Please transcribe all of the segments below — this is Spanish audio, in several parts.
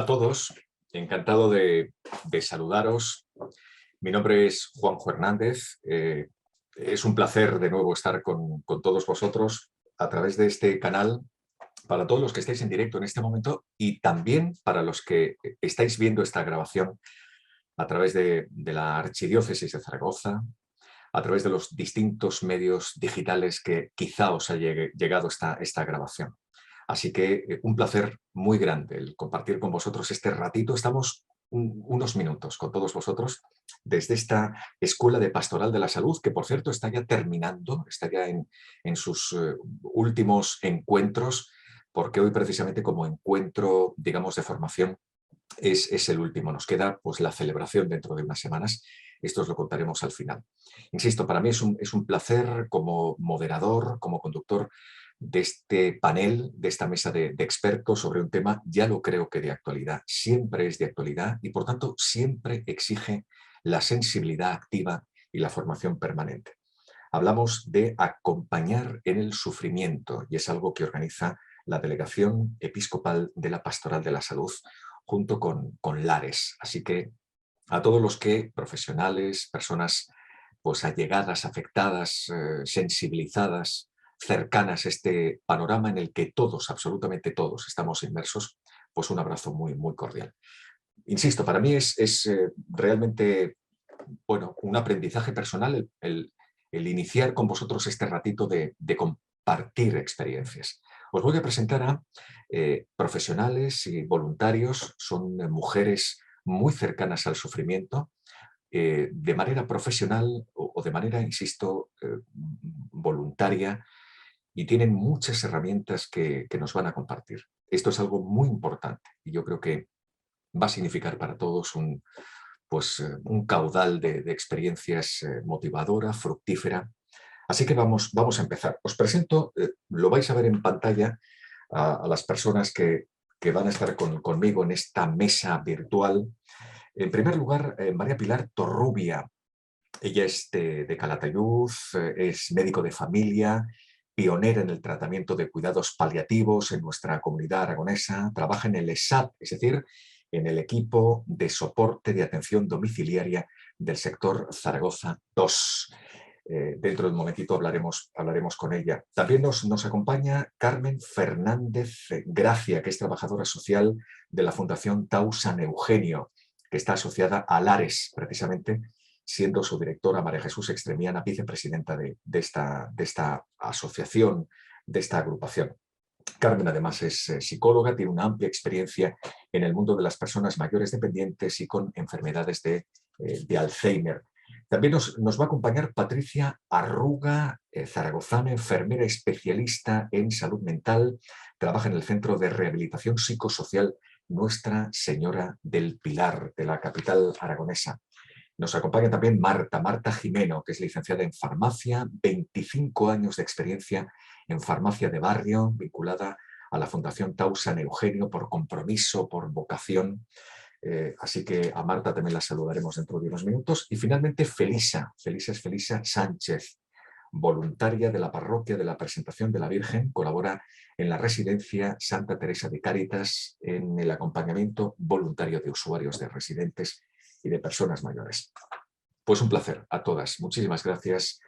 Hola a todos, encantado de saludaros. Mi nombre es Juanjo Hernández. Es un placer de nuevo estar con todos vosotros a través de este canal, para todos los que estáis en directo en este momento y también para los que estáis viendo esta grabación a través de la Archidiócesis de Zaragoza, a través de los distintos medios digitales que quizá os haya llegado esta grabación. Así que un placer muy grande el compartir con vosotros este ratito. Estamos unos minutos con todos vosotros desde esta Escuela de Pastoral de la Salud, que por cierto está ya terminando, está ya en sus últimos encuentros, porque hoy precisamente como encuentro, digamos, de formación es el último. Nos queda pues la celebración dentro de unas semanas. Esto os lo contaremos al final. Insisto, para mí es un placer como moderador, como conductor de este panel, de esta mesa de expertos sobre un tema, ya lo creo que de actualidad. Siempre es de actualidad y por tanto siempre exige la sensibilidad activa y la formación permanente. Hablamos de acompañar en el sufrimiento y es algo que organiza la Delegación Episcopal de la Pastoral de la Salud junto con Lares. Así que a todos los que, profesionales, personas pues allegadas, afectadas, sensibilizadas, cercanas a este panorama en el que todos, absolutamente todos, estamos inmersos, pues un abrazo muy, muy cordial. Insisto, para mí es realmente bueno, un aprendizaje personal el iniciar con vosotros este ratito de compartir experiencias. Os voy a presentar a profesionales y voluntarios, son mujeres muy cercanas al sufrimiento, de manera profesional o de manera, insisto, voluntaria, y tienen muchas herramientas que nos van a compartir. Esto es algo muy importante y yo creo que va a significar para todos un caudal de experiencias motivadora, fructífera. Así que vamos a empezar. Os presento, lo vais a ver en pantalla, a las personas que van a estar conmigo en esta mesa virtual. En primer lugar, María Pilar Torrubia. Ella es de Calatayud, es médico de familia, pionera en el tratamiento de cuidados paliativos en nuestra comunidad aragonesa, trabaja en el ESAP, es decir, en el equipo de soporte de atención domiciliaria del sector Zaragoza 2. Dentro de un momentito hablaremos con ella. También nos acompaña Carmen Fernández Gracia, que es trabajadora social de la Fundación Tau San Eugenio, que está asociada a Lares, precisamente, siendo su directora María Jesús Extremiana, vicepresidenta de esta asociación, de esta agrupación. Carmen además es psicóloga, tiene una amplia experiencia en el mundo de las personas mayores dependientes y con enfermedades de Alzheimer. También nos va a acompañar Patricia Arruga, zaragozana, enfermera especialista en salud mental, trabaja en el Centro de Rehabilitación Psicosocial Nuestra Señora del Pilar, de la capital aragonesa. Nos acompaña también Marta Jimeno, que es licenciada en farmacia, 25 años de experiencia en farmacia de barrio, vinculada a la Fundación Tau San Eugenio por compromiso, por vocación. Así que a Marta también la saludaremos dentro de unos minutos. Y finalmente Felisa es Felisa Sánchez, voluntaria de la parroquia de la Presentación de la Virgen, colabora en la residencia Santa Teresa de Cáritas en el acompañamiento voluntario de usuarios, de residentes y de personas mayores. Pues un placer a todas. Muchísimas gracias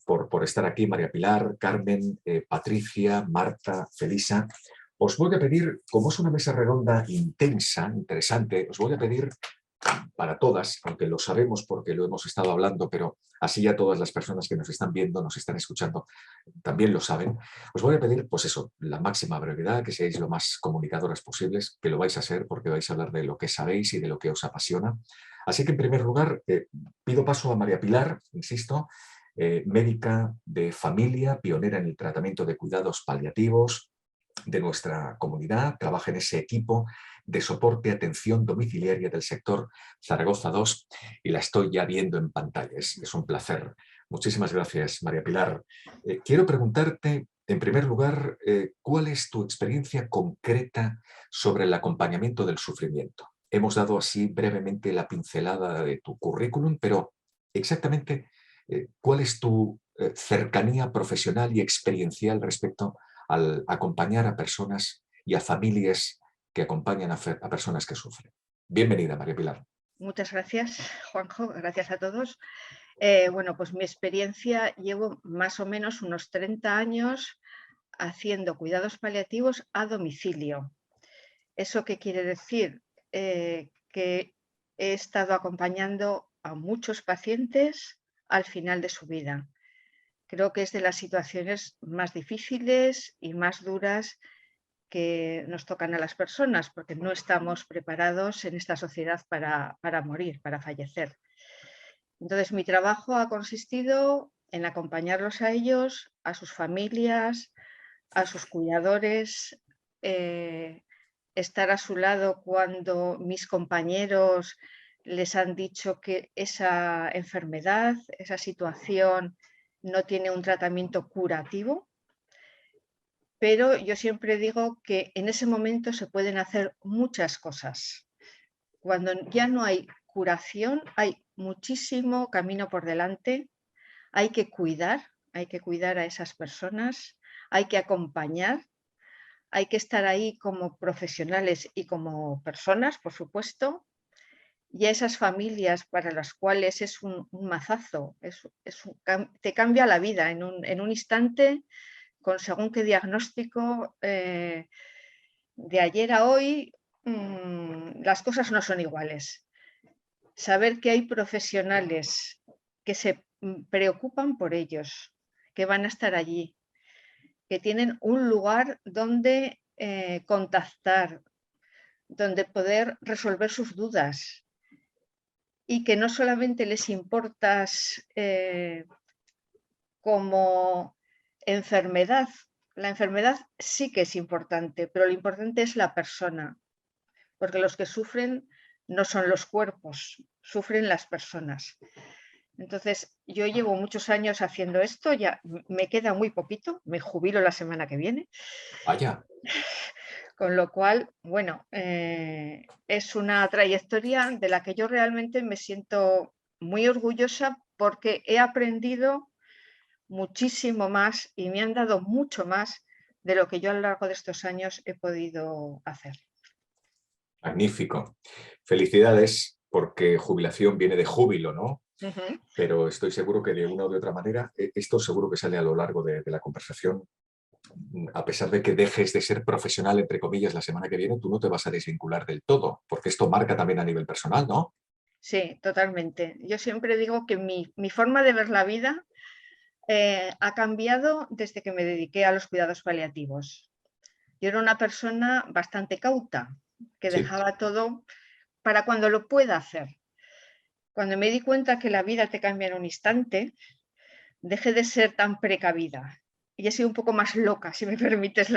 por estar aquí, María Pilar, Carmen, Patricia, Marta, Felisa. Os voy a pedir, como es una mesa redonda intensa, interesante, os voy a pedir para todas, aunque lo sabemos porque lo hemos estado hablando, pero así ya todas las personas que nos están viendo, nos están escuchando, también lo saben, os voy a pedir, pues eso, la máxima brevedad, que seáis lo más comunicadoras posibles, que lo vais a ser porque vais a hablar de lo que sabéis y de lo que os apasiona. Así que en primer lugar, pido paso a María Pilar, insisto, médica de familia, pionera en el tratamiento de cuidados paliativos de nuestra comunidad, trabaja en ese equipo de soporte atención domiciliaria del sector Zaragoza 2 y la estoy ya viendo en pantalla. Es un placer. Muchísimas gracias, María Pilar. Quiero preguntarte, en primer lugar, ¿cuál es tu experiencia concreta sobre el acompañamiento del sufrimiento? Hemos dado así brevemente la pincelada de tu currículum, pero exactamente, ¿cuál es tu cercanía profesional y experiencial respecto al acompañar a personas y a familias que acompañan a personas que sufren. Bienvenida, María Pilar. Muchas gracias, Juanjo. Gracias a todos. Bueno, pues mi experiencia, llevo más o menos unos 30 años haciendo cuidados paliativos a domicilio. ¿Eso qué quiere decir? Que he estado acompañando a muchos pacientes al final de su vida. Creo que es de las situaciones más difíciles y más duras que nos tocan a las personas, porque no estamos preparados en esta sociedad para morir, para fallecer. Entonces, mi trabajo ha consistido en acompañarlos a ellos, a sus familias, a sus cuidadores, estar a su lado cuando mis compañeros les han dicho que esa enfermedad, esa situación no tiene un tratamiento curativo. Pero yo siempre digo que en ese momento se pueden hacer muchas cosas. Cuando ya no hay curación, hay muchísimo camino por delante. Hay que cuidar a esas personas, hay que acompañar, hay que estar ahí como profesionales y como personas, por supuesto. Y a esas familias para las cuales es un mazazo, te cambia la vida en un instante, con según qué diagnóstico, de ayer a hoy, las cosas no son iguales. Saber que hay profesionales que se preocupan por ellos, que van a estar allí, que tienen un lugar donde contactar, donde poder resolver sus dudas y que no solamente les importas como enfermedad. La enfermedad sí que es importante, pero lo importante es la persona, porque los que sufren no son los cuerpos, sufren las personas. Entonces, yo llevo muchos años haciendo esto, ya me queda muy poquito, me jubilo la semana que viene. Vaya. Con lo cual, bueno, es una trayectoria de la que yo realmente me siento muy orgullosa porque he aprendido muchísimo más y me han dado mucho más de lo que yo a lo largo de estos años he podido hacer. Magnífico. Felicidades, porque jubilación viene de júbilo, ¿no? Uh-huh. Pero estoy seguro que de una u otra manera, esto seguro que sale a lo largo de la conversación. A pesar de que dejes de ser profesional, entre comillas, la semana que viene, tú no te vas a desvincular del todo, porque esto marca también a nivel personal, ¿no? Sí, totalmente. Yo siempre digo que mi forma de ver la vida ha cambiado desde que me dediqué a los cuidados paliativos. Yo era una persona bastante cauta, que Sí. dejaba todo para cuando lo pueda hacer. Cuando me di cuenta que la vida te cambia en un instante, dejé de ser tan precavida y he sido un poco más loca, si me permites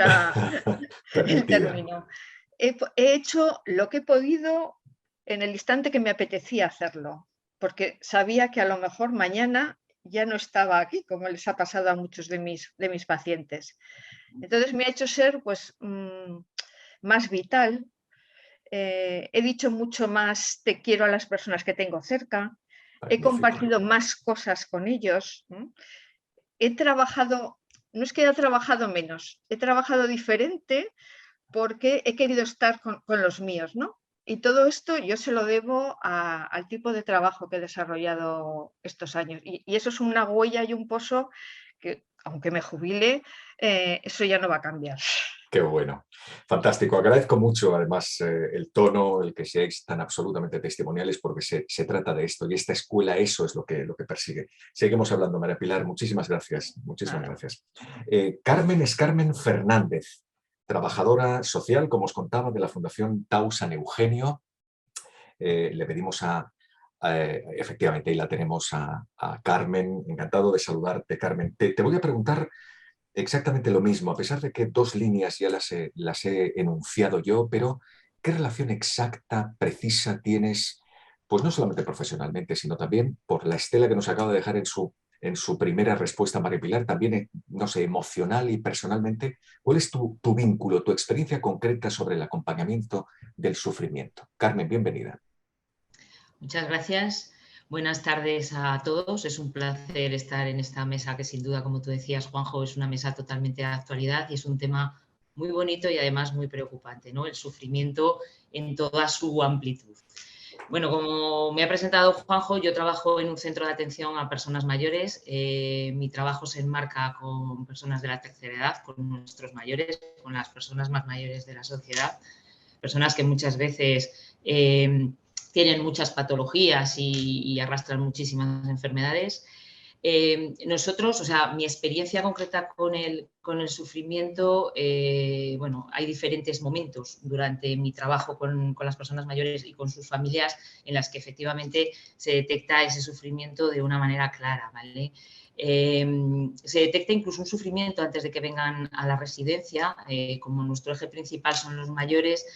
el término. He hecho lo que he podido en el instante que me apetecía hacerlo, porque sabía que a lo mejor mañana ya no estaba aquí, como les ha pasado a muchos de mis pacientes. Entonces me ha hecho ser pues, más vital. He dicho mucho más te quiero a las personas que tengo cerca. Magnífico. He compartido más cosas con ellos. He trabajado, no es que haya trabajado menos, he trabajado diferente porque he querido estar con los míos, ¿no? Y todo esto yo se lo debo al tipo de trabajo que he desarrollado estos años. Y eso es una huella y un pozo que, aunque me jubile, eso ya no va a cambiar. Qué bueno. Fantástico. Agradezco mucho, además, el tono, el que seáis tan absolutamente testimoniales, porque se trata de esto y esta escuela eso es lo que persigue. Seguimos hablando, María Pilar. Muchísimas gracias. Muchísimas gracias. Carmen es Carmen Fernández, trabajadora social, como os contaba, de la Fundación Tau San Eugenio. Le pedimos efectivamente, ahí la tenemos a Carmen. Encantado de saludarte, Carmen. Te voy a preguntar exactamente lo mismo, a pesar de que dos líneas ya las he enunciado yo, pero ¿qué relación exacta, precisa tienes, pues no solamente profesionalmente, sino también por la estela que nos acaba de dejar en su primera respuesta, María Pilar, también, no sé, emocional y personalmente? ¿Cuál es tu vínculo, tu experiencia concreta sobre el acompañamiento del sufrimiento? Carmen, bienvenida. Muchas gracias. Buenas tardes a todos. Es un placer estar en esta mesa que sin duda, como tú decías, Juanjo, es una mesa totalmente de actualidad y es un tema muy bonito y además muy preocupante, ¿no? El sufrimiento en toda su amplitud. Bueno, como me ha presentado Juanjo, yo trabajo en un centro de atención a personas mayores. Mi trabajo se enmarca con personas de la tercera edad, con nuestros mayores, con las personas más mayores de la sociedad, personas que muchas veces tienen muchas patologías y arrastran muchísimas enfermedades. Nosotros, o sea, mi experiencia concreta con el sufrimiento, bueno, hay diferentes momentos durante mi trabajo con las personas mayores y con sus familias en las que efectivamente se detecta ese sufrimiento de una manera clara, ¿vale? Se detecta incluso un sufrimiento antes de que vengan a la residencia, como nuestro eje principal son los mayores.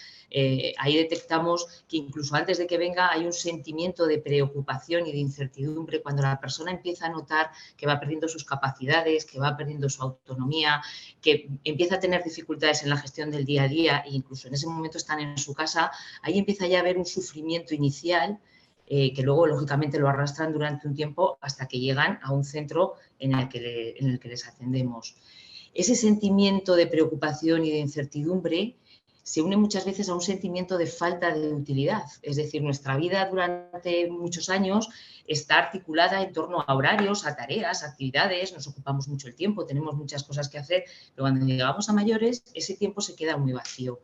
Ahí detectamos que incluso antes de que venga hay un sentimiento de preocupación y de incertidumbre cuando la persona empieza a notar que va perdiendo sus capacidades, que va perdiendo su autonomía, que empieza a tener dificultades en la gestión del día a día e incluso en ese momento están en su casa. Ahí empieza ya a haber un sufrimiento inicial que luego lógicamente lo arrastran durante un tiempo hasta que llegan a un centro en el que les atendemos. Ese sentimiento de preocupación y de incertidumbre se une muchas veces a un sentimiento de falta de utilidad. Es decir, nuestra vida durante muchos años está articulada en torno a horarios, a tareas, a actividades, nos ocupamos mucho el tiempo, tenemos muchas cosas que hacer, pero cuando llegamos a mayores ese tiempo se queda muy vacío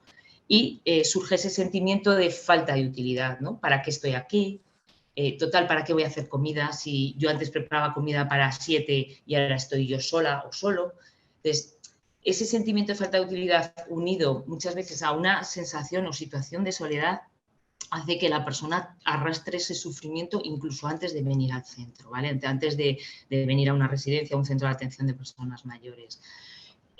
y surge ese sentimiento de falta de utilidad, ¿no? ¿Para qué estoy aquí? Total, ¿para qué voy a hacer comida si yo antes preparaba comida para 7 y ahora estoy yo sola o solo? Entonces, ese sentimiento de falta de utilidad unido muchas veces a una sensación o situación de soledad hace que la persona arrastre ese sufrimiento incluso antes de venir al centro, ¿vale? Antes de venir a una residencia, a un centro de atención de personas mayores.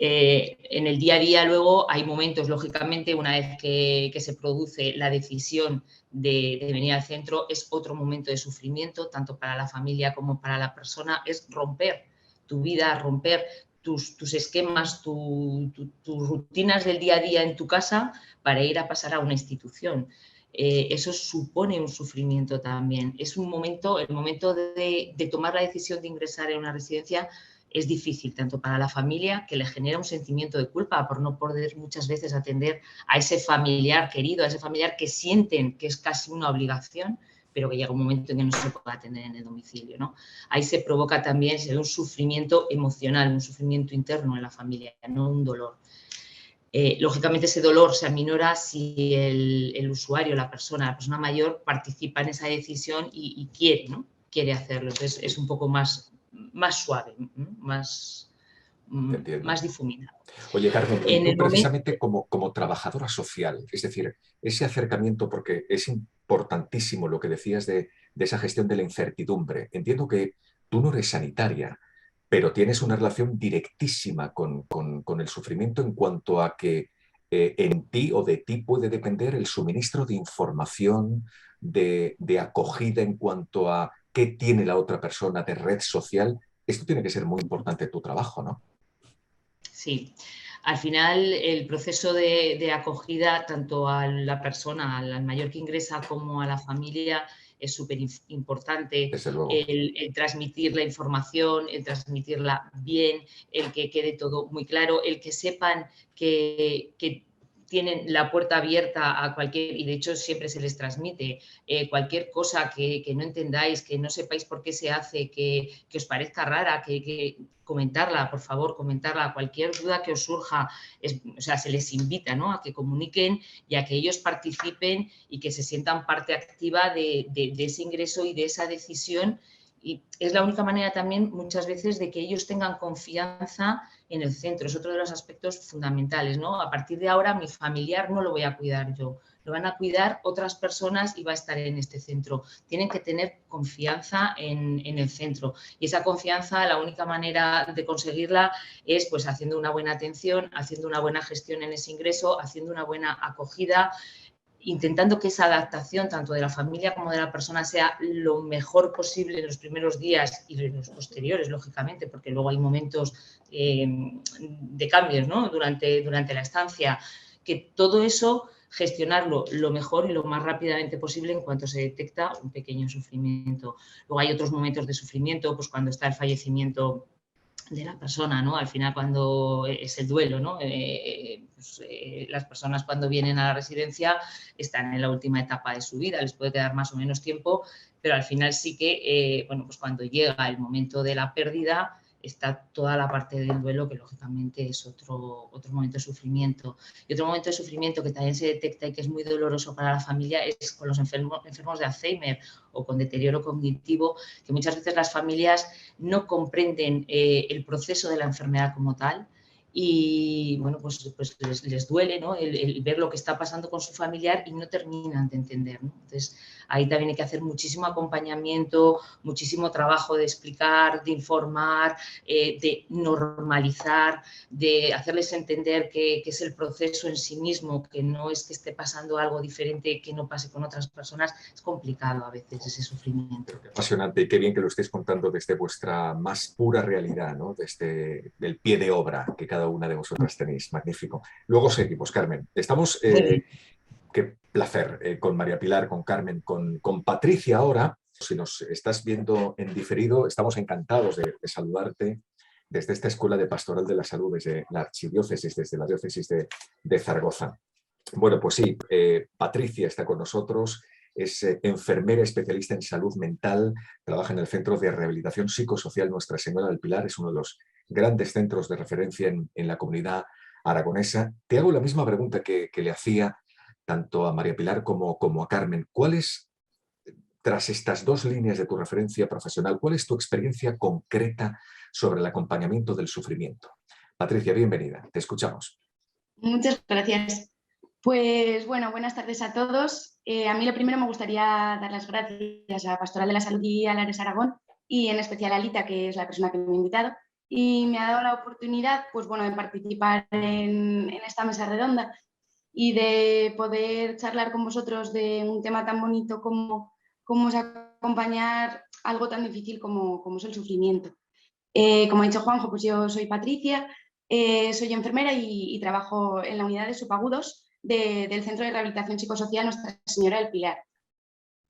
En el día a día luego hay momentos, lógicamente, una vez que se produce la decisión de venir al centro, es otro momento de sufrimiento, tanto para la familia como para la persona, es romper tu vida, romper tus esquemas, tus rutinas del día a día en tu casa para ir a pasar a una institución. Eso supone un sufrimiento también. Es un momento, el momento de tomar la decisión de ingresar en una residencia es difícil, tanto para la familia, que le genera un sentimiento de culpa por no poder muchas veces atender a ese familiar querido, a ese familiar que sienten que es casi una obligación, pero que llega un momento en que no se puede atender en el domicilio, ¿no? Ahí se provoca también un sufrimiento emocional, un sufrimiento interno en la familia, no un dolor. Lógicamente ese dolor se aminora si el usuario, la persona mayor participa en esa decisión y quiere, ¿no? Quiere hacerlo. Entonces es un poco más suave, más difuminado. Oye, Carmen, y En tú el momento... precisamente como trabajadora social, es decir, ese acercamiento, porque es importantísimo lo que decías de esa gestión de la incertidumbre. Entiendo que tú no eres sanitaria, pero tienes una relación directísima con el sufrimiento en cuanto a que en ti o de ti puede depender el suministro de información, de acogida en cuanto a qué tiene la otra persona de red social. Esto tiene que ser muy importante en tu trabajo, ¿no? Sí, al final el proceso de acogida tanto a la persona, al mayor que ingresa, como a la familia es súper importante. Desde luego. El transmitir la información, el transmitirla bien, el que quede todo muy claro, el que sepan que tienen la puerta abierta a cualquier, y de hecho siempre se les transmite, cualquier cosa que no entendáis, que no sepáis por qué se hace, que os parezca rara, que comentarla, por favor, comentarla. Cualquier duda que os surja, o sea, se les invita, ¿no?, a que comuniquen y a que ellos participen y que se sientan parte activa de ese ingreso y de esa decisión. Y es la única manera también muchas veces de que ellos tengan confianza en el centro. Es otro de los aspectos fundamentales, ¿no? A partir de ahora mi familiar no lo voy a cuidar yo, lo van a cuidar otras personas y va a estar en este centro. Tienen que tener confianza en el centro y esa confianza, la única manera de conseguirla es pues haciendo una buena atención, haciendo una buena gestión en ese ingreso, haciendo una buena acogida, intentando que esa adaptación tanto de la familia como de la persona sea lo mejor posible en los primeros días y en los posteriores, lógicamente, porque luego hay momentos de cambios, ¿no?, durante la estancia, que todo eso gestionarlo lo mejor y lo más rápidamente posible en cuanto se detecta un pequeño sufrimiento. Luego hay otros momentos de sufrimiento, pues cuando está el fallecimiento de la persona, ¿no? Al final, cuando es el duelo, ¿no? Las personas cuando vienen a la residencia están en la última etapa de su vida, les puede quedar más o menos tiempo, pero al final sí que, bueno, pues cuando llega el momento de la pérdida, está toda la parte del duelo, que lógicamente es otro momento de sufrimiento. Y otro momento de sufrimiento que también se detecta y que es muy doloroso para la familia es con los enfermos de Alzheimer o con deterioro cognitivo, que muchas veces las familias no comprenden el proceso de la enfermedad como tal y bueno, pues les duele, ¿no? el ver lo que está pasando con su familiar y no terminan de entender, ¿no? Entonces, ahí también hay que hacer muchísimo acompañamiento, muchísimo trabajo de explicar, de informar, de normalizar, de hacerles entender que es el proceso en sí mismo, que no es que esté pasando algo diferente que no pase con otras personas. Es complicado a veces ese sufrimiento. Qué apasionante y qué bien que lo estéis contando desde vuestra más pura realidad, ¿no? Desde el pie de obra que cada una de vosotras tenéis. Magnífico. Luego seguimos, Carmen. Estamos, qué placer, con María Pilar, con Carmen, con Patricia ahora. Si nos estás viendo en diferido, estamos encantados de saludarte desde esta Escuela de Pastoral de la Salud, desde la Archidiócesis, desde la Diócesis de Zaragoza. Bueno, pues sí, Patricia está con nosotros. Es enfermera especialista en salud mental, trabaja en el Centro de Rehabilitación Psicosocial Nuestra Señora del Pilar, es uno de los grandes centros de referencia en la comunidad aragonesa. Te hago la misma pregunta que le hacía tanto a María Pilar como a Carmen. ¿Cuál es, tras estas dos líneas de tu referencia profesional, cuál es tu experiencia concreta sobre el acompañamiento del sufrimiento? Patricia, bienvenida, te escuchamos. Muchas gracias. Pues bueno, buenas tardes a todos. A mí lo primero me gustaría dar las gracias a Pastoral de la Salud y a Lares Aragón y en especial a Lita, que es la persona que me ha invitado y me ha dado la oportunidad, pues bueno, de participar en esta mesa redonda y de poder charlar con vosotros de un tema tan bonito como es acompañar algo tan difícil como es el sufrimiento. Como ha dicho Juanjo, pues yo soy Patricia, soy enfermera y trabajo en la unidad de subagudos del Centro de Rehabilitación Psicosocial Nuestra Señora del Pilar.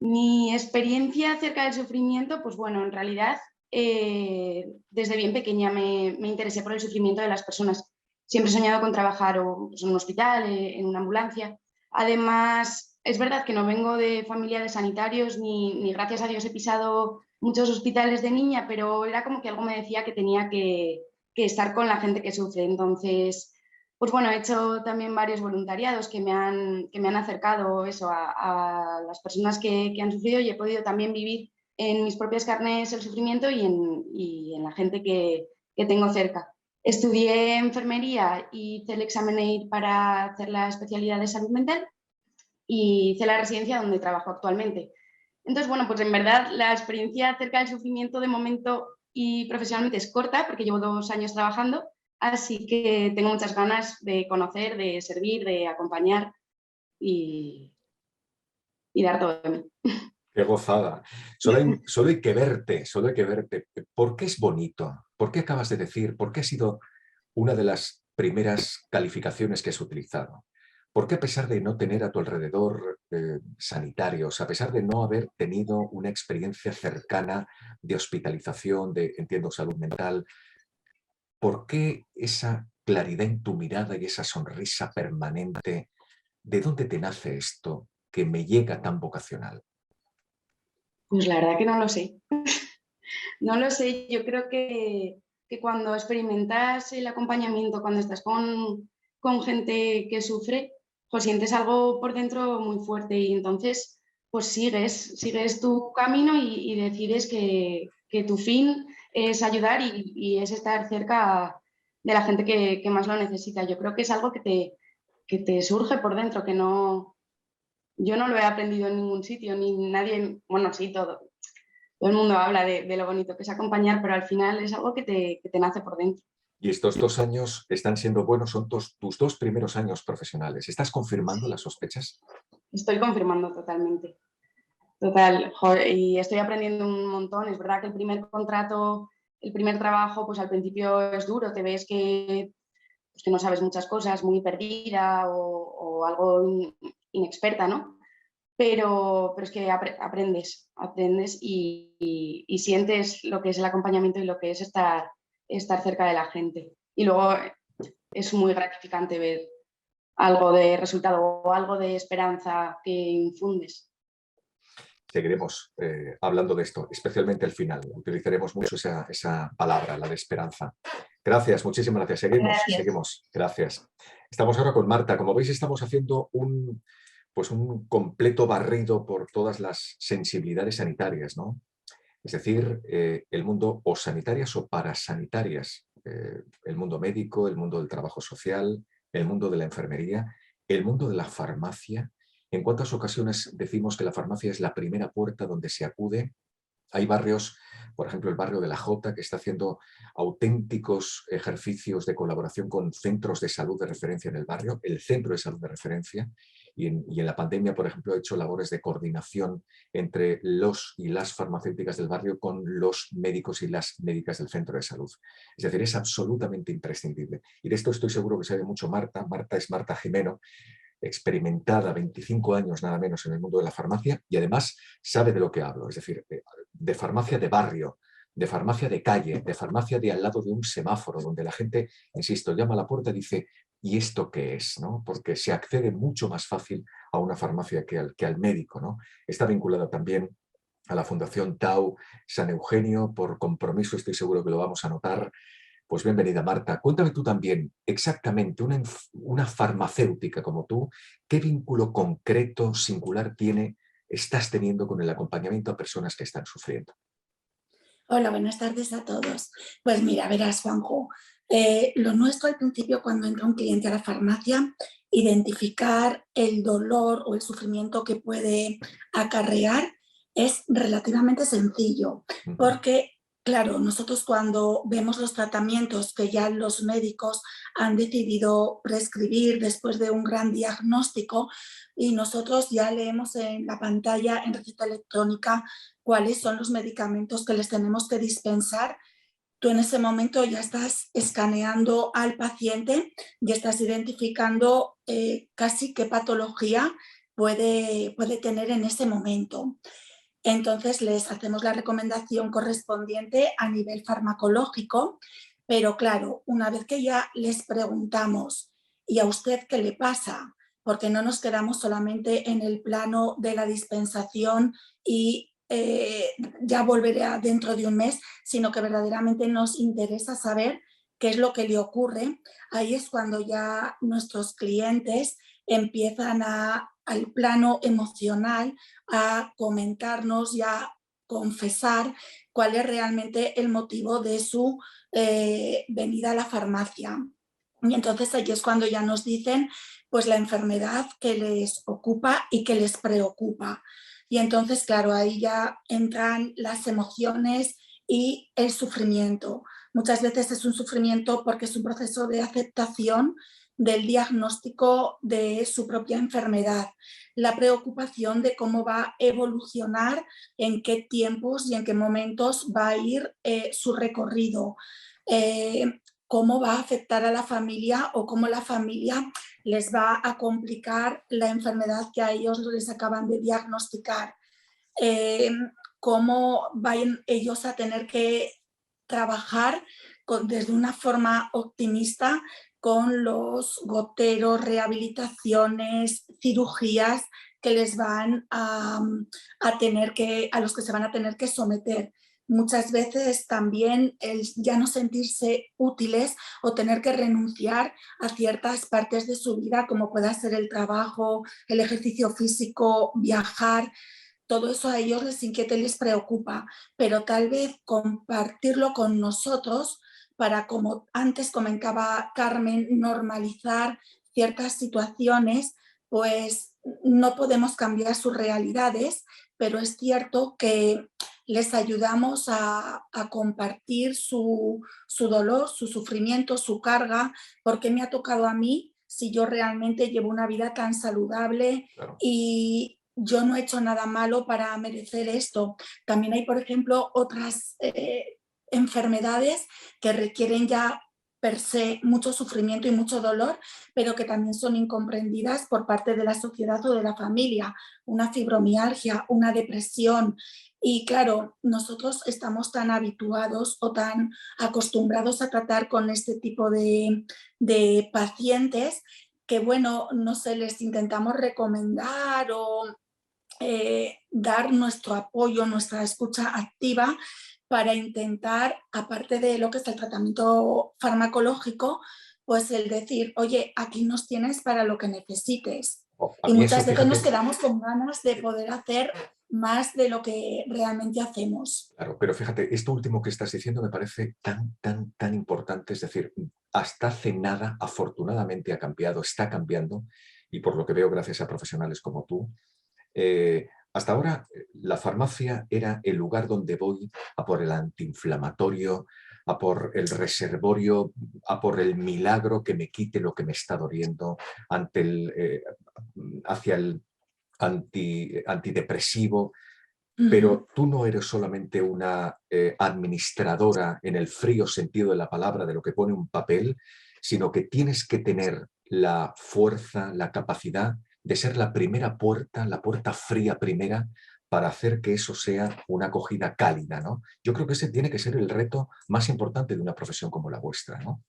Mi experiencia acerca del sufrimiento, pues bueno, en realidad desde bien pequeña me interesé por el sufrimiento de las personas. Siempre he soñado con trabajar pues, en un hospital, en una ambulancia. Además, es verdad que no vengo de familia de sanitarios ni gracias a Dios he pisado muchos hospitales de niña, pero era como que algo me decía que tenía que estar con la gente que sufre. Entonces, pues bueno, he hecho también varios voluntariados que me han acercado eso a las personas que han sufrido y he podido también vivir en mis propias carnes el sufrimiento y en la gente que tengo cerca. Estudié enfermería y hice el examen EIR para hacer la especialidad de salud mental y hice la residencia donde trabajo actualmente. Entonces, bueno, pues en verdad la experiencia acerca del sufrimiento de momento y profesionalmente es corta porque llevo 2 años trabajando, así que tengo muchas ganas de conocer, de servir, de acompañar y dar todo de mí. Qué gozada. Solo hay que verte, solo hay que verte. ¿Por qué es bonito? ¿Por qué acabas de decir? ¿Por qué ha sido una de las primeras calificaciones que has utilizado? ¿Por qué a pesar de no tener a tu alrededor sanitarios, a pesar de no haber tenido una experiencia cercana de hospitalización, de, entiendo, salud mental, por qué esa claridad en tu mirada y esa sonrisa permanente? ¿De dónde te nace esto que me llega tan vocacional? Pues la verdad que no lo sé. No lo sé, yo creo que cuando experimentas el acompañamiento, cuando estás con gente que sufre, pues sientes algo por dentro muy fuerte y entonces pues sigues tu camino y decides que tu fin es ayudar y es estar cerca de la gente que más lo necesita. Yo creo que es algo que te surge por dentro, que no, yo no lo he aprendido en ningún sitio, ni nadie, bueno, sí, todo el mundo habla de lo bonito que es acompañar, pero al final es algo que te nace por dentro. Y estos 2 años están siendo buenos, son tus 2 primeros años profesionales. ¿Estás confirmando las sospechas? Estoy confirmando totalmente. Total, joder, y estoy aprendiendo un montón. Es verdad que el primer contrato, el primer trabajo, pues al principio es duro, te ves que no sabes muchas cosas, muy perdida o algo inexperta, ¿no? Pero es que aprendes y sientes lo que es el acompañamiento y lo que es estar estar cerca de la gente. Y luego es muy gratificante ver algo de resultado o algo de esperanza que infundes. Seguiremos hablando de esto, especialmente al final. Utilizaremos mucho esa palabra, la de esperanza. Gracias, muchísimas gracias. Seguimos. Gracias. Estamos ahora con Marta. Como veis, estamos haciendo un completo barrido por todas las sensibilidades sanitarias, ¿no? Es decir, el mundo o sanitarias o parasanitarias, el mundo médico, el mundo del trabajo social, el mundo de la enfermería, el mundo de la farmacia. ¿En cuántas ocasiones decimos que la farmacia es la primera puerta donde se acude? Hay barrios, por ejemplo, el barrio de La Jota, que está haciendo auténticos ejercicios de colaboración con centros de salud de referencia en el barrio, el centro de salud de referencia, y en la pandemia, por ejemplo, ha hecho labores de coordinación entre los y las farmacéuticas del barrio con los médicos y las médicas del centro de salud. Es decir, es absolutamente imprescindible. Y de esto estoy seguro que sabe mucho Marta. Marta es Marta Jimeno, experimentada, 25 años nada menos en el mundo de la farmacia, y además sabe de lo que hablo, es decir, de farmacia de barrio, de farmacia de calle, de farmacia de al lado de un semáforo, donde la gente, insisto, llama a la puerta y dice, ¿y esto qué es? ¿No? Porque se accede mucho más fácil a una farmacia que al médico, ¿no? Está vinculada también a la Fundación Tau San Eugenio, por compromiso, estoy seguro que lo vamos a notar. Pues bienvenida, Marta. Cuéntame tú también, exactamente, una farmacéutica como tú, ¿qué vínculo concreto, singular estás teniendo con el acompañamiento a personas que están sufriendo? Hola, buenas tardes a todos. Pues mira, verás, Juanjo, lo nuestro al principio, cuando entra un cliente a la farmacia, identificar el dolor o el sufrimiento que puede acarrear es relativamente sencillo, porque claro, nosotros cuando vemos los tratamientos que ya los médicos han decidido prescribir después de un gran diagnóstico, y nosotros ya leemos en la pantalla, en receta electrónica, cuáles son los medicamentos que les tenemos que dispensar, tú en ese momento ya estás escaneando al paciente y estás identificando casi qué patología puede tener en ese momento. Entonces les hacemos la recomendación correspondiente a nivel farmacológico, pero claro, una vez que ya les preguntamos, ¿y a usted qué le pasa? Porque no nos quedamos solamente en el plano de la dispensación y ya volverá dentro de un mes, sino que verdaderamente nos interesa saber qué es lo que le ocurre. Ahí es cuando ya nuestros clientes empiezan al plano emocional a comentarnos y a confesar cuál es realmente el motivo de su venida a la farmacia. Y entonces ahí es cuando ya nos dicen pues la enfermedad que les ocupa y que les preocupa. Y entonces, claro, ahí ya entran las emociones y el sufrimiento. Muchas veces es un sufrimiento porque es un proceso de aceptación del diagnóstico de su propia enfermedad, la preocupación de cómo va a evolucionar, en qué tiempos y en qué momentos va a ir su recorrido, cómo va a afectar a la familia o cómo la familia les va a complicar la enfermedad que a ellos les acaban de diagnosticar, cómo van ellos a tener que trabajar desde una forma optimista con los goteros, rehabilitaciones, cirugías que les van a los que se van a tener que someter. Muchas veces también el ya no sentirse útiles o tener que renunciar a ciertas partes de su vida, como pueda ser el trabajo, el ejercicio físico, viajar. Todo eso a ellos les inquieta y les preocupa, pero tal vez compartirlo con nosotros para, como antes comentaba Carmen, normalizar ciertas situaciones, pues no podemos cambiar sus realidades, pero es cierto que les ayudamos a compartir su dolor, su sufrimiento, su carga, porque me ha tocado a mí si yo realmente llevo una vida tan saludable. Claro. Y yo no he hecho nada malo para merecer esto. También hay, por ejemplo, otras enfermedades que requieren ya per se mucho sufrimiento y mucho dolor, pero que también son incomprendidas por parte de la sociedad o de la familia. Una fibromialgia, una depresión. Y claro, nosotros estamos tan habituados o tan acostumbrados a tratar con este tipo de pacientes que, bueno, no sé, les intentamos recomendar o dar nuestro apoyo, nuestra escucha activa para intentar, aparte de lo que es el tratamiento farmacológico, pues el decir, oye, aquí nos tienes para lo que necesites. A Y mí eso, muchas veces nos fíjate, quedamos con ganas de poder hacer más de lo que realmente hacemos. claro, pero fíjate, esto último que estás diciendo me parece tan importante. Es decir, hasta hace nada, afortunadamente ha cambiado, está cambiando, y por lo que veo, gracias a profesionales como tú, hasta ahora la farmacia era el lugar donde voy a por el antiinflamatorio, a por el reservorio, a por el milagro que me quite lo que me está doliendo, hacia el antidepresivo. Pero tú no eres solamente una administradora en el frío sentido de la palabra de lo que pone un papel, sino que tienes que tener la fuerza, la capacidad de ser la primera puerta, la puerta fría primera, para hacer que eso sea una acogida cálida, ¿no? Yo creo que ese tiene que ser el reto más importante de una profesión como la vuestra, ¿no?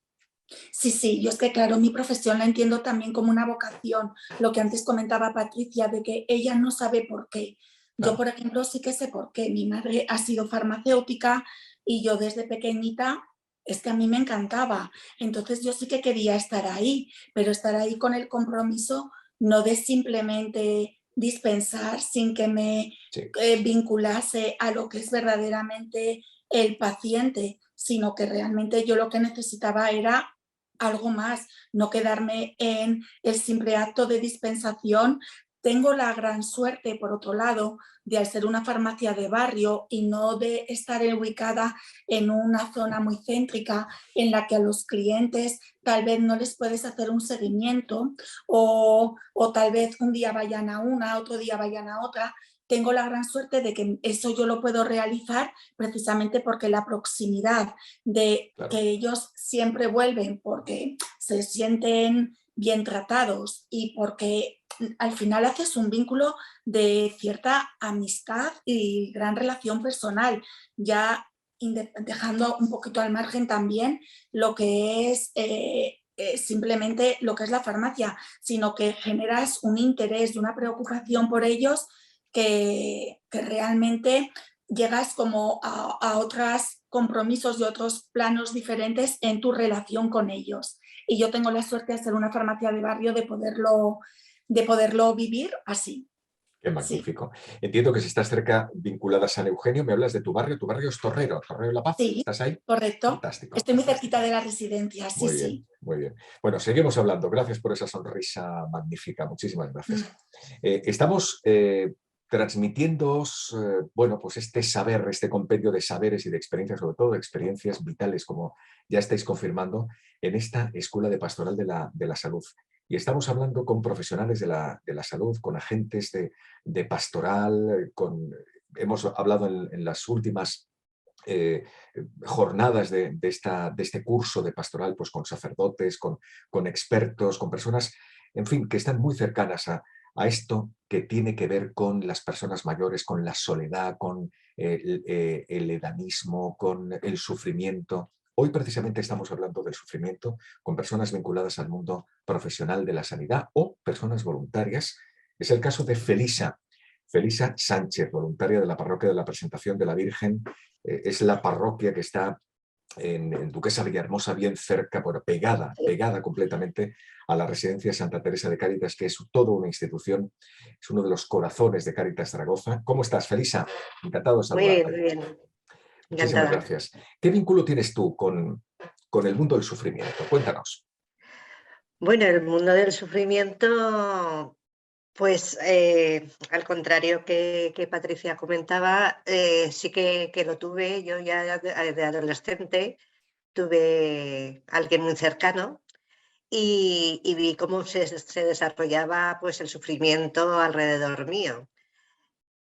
Sí, sí, yo es que claro, mi profesión la entiendo también como una vocación, lo que antes comentaba Patricia, de que ella no sabe por qué. Yo, Claro. por ejemplo, sí que sé por qué. Mi madre ha sido farmacéutica y yo desde pequeñita, es que a mí me encantaba. Entonces yo sí que quería estar ahí, pero estar ahí con el compromiso no de simplemente dispensar sin que me Sí. vinculase a lo que es verdaderamente el paciente, sino que realmente yo lo que necesitaba era algo más, no quedarme en el simple acto de dispensación. Tengo la gran suerte, por otro lado, de al ser una farmacia de barrio y no de estar ubicada en una zona muy céntrica en la que a los clientes tal vez no les puedes hacer un seguimiento o tal vez un día vayan a una, otro día vayan a otra. Tengo la gran suerte de que eso yo lo puedo realizar precisamente porque la proximidad de Claro. que ellos siempre vuelven porque se sienten bien tratados y porque al final haces un vínculo de cierta amistad y gran relación personal, ya dejando un poquito al margen también lo que es simplemente lo que es la farmacia, sino que generas un interés y una preocupación por ellos que realmente llegas como a otros compromisos y otros planos diferentes en tu relación con ellos. Y yo tengo la suerte de ser una farmacia de barrio, de poderlo vivir así. Qué magnífico. Sí. Entiendo que si estás cerca vinculada a San Eugenio, me hablas de tu barrio es Torrero, Torrero de la Paz. Sí, ¿Estás ahí? correcto. Fantástico. Estoy muy fantástico. cerquita de la residencia, sí, Muy bien, sí. muy bien. Bueno, seguimos hablando. Gracias por esa sonrisa magnífica. Muchísimas gracias. Estamos transmitiéndoos, bueno, pues este saber, este compendio de saberes y de experiencias, sobre todo de experiencias vitales, como ya estáis confirmando, en esta Escuela de Pastoral de la Salud. Y estamos hablando con profesionales de la salud, con agentes de pastoral, hemos hablado en las últimas jornadas de este curso de pastoral, pues con sacerdotes, con expertos, con personas, en fin, que están muy cercanas a esto que tiene que ver con las personas mayores, con la soledad, con el hedonismo, con el sufrimiento. Hoy precisamente estamos hablando del sufrimiento con personas vinculadas al mundo profesional de la sanidad o personas voluntarias. Es el caso de Felisa Sánchez, voluntaria de la Parroquia de la Presentación de la Virgen. Es la parroquia que está en Duquesa Villahermosa, bien cerca, bueno, pegada completamente a la residencia Santa Teresa de Cáritas, que es toda una institución, es uno de los corazones de Cáritas Zaragoza. ¿Cómo estás, Felisa? Encantado de saludarte. Muy bien. Muchísimas gracias. ¿Qué vínculo tienes tú con el mundo del sufrimiento? Cuéntanos. Bueno, el mundo del sufrimiento, pues al contrario que Patricia comentaba, sí que lo tuve. Yo ya de adolescente tuve a alguien muy cercano y vi cómo se desarrollaba pues, el sufrimiento alrededor mío.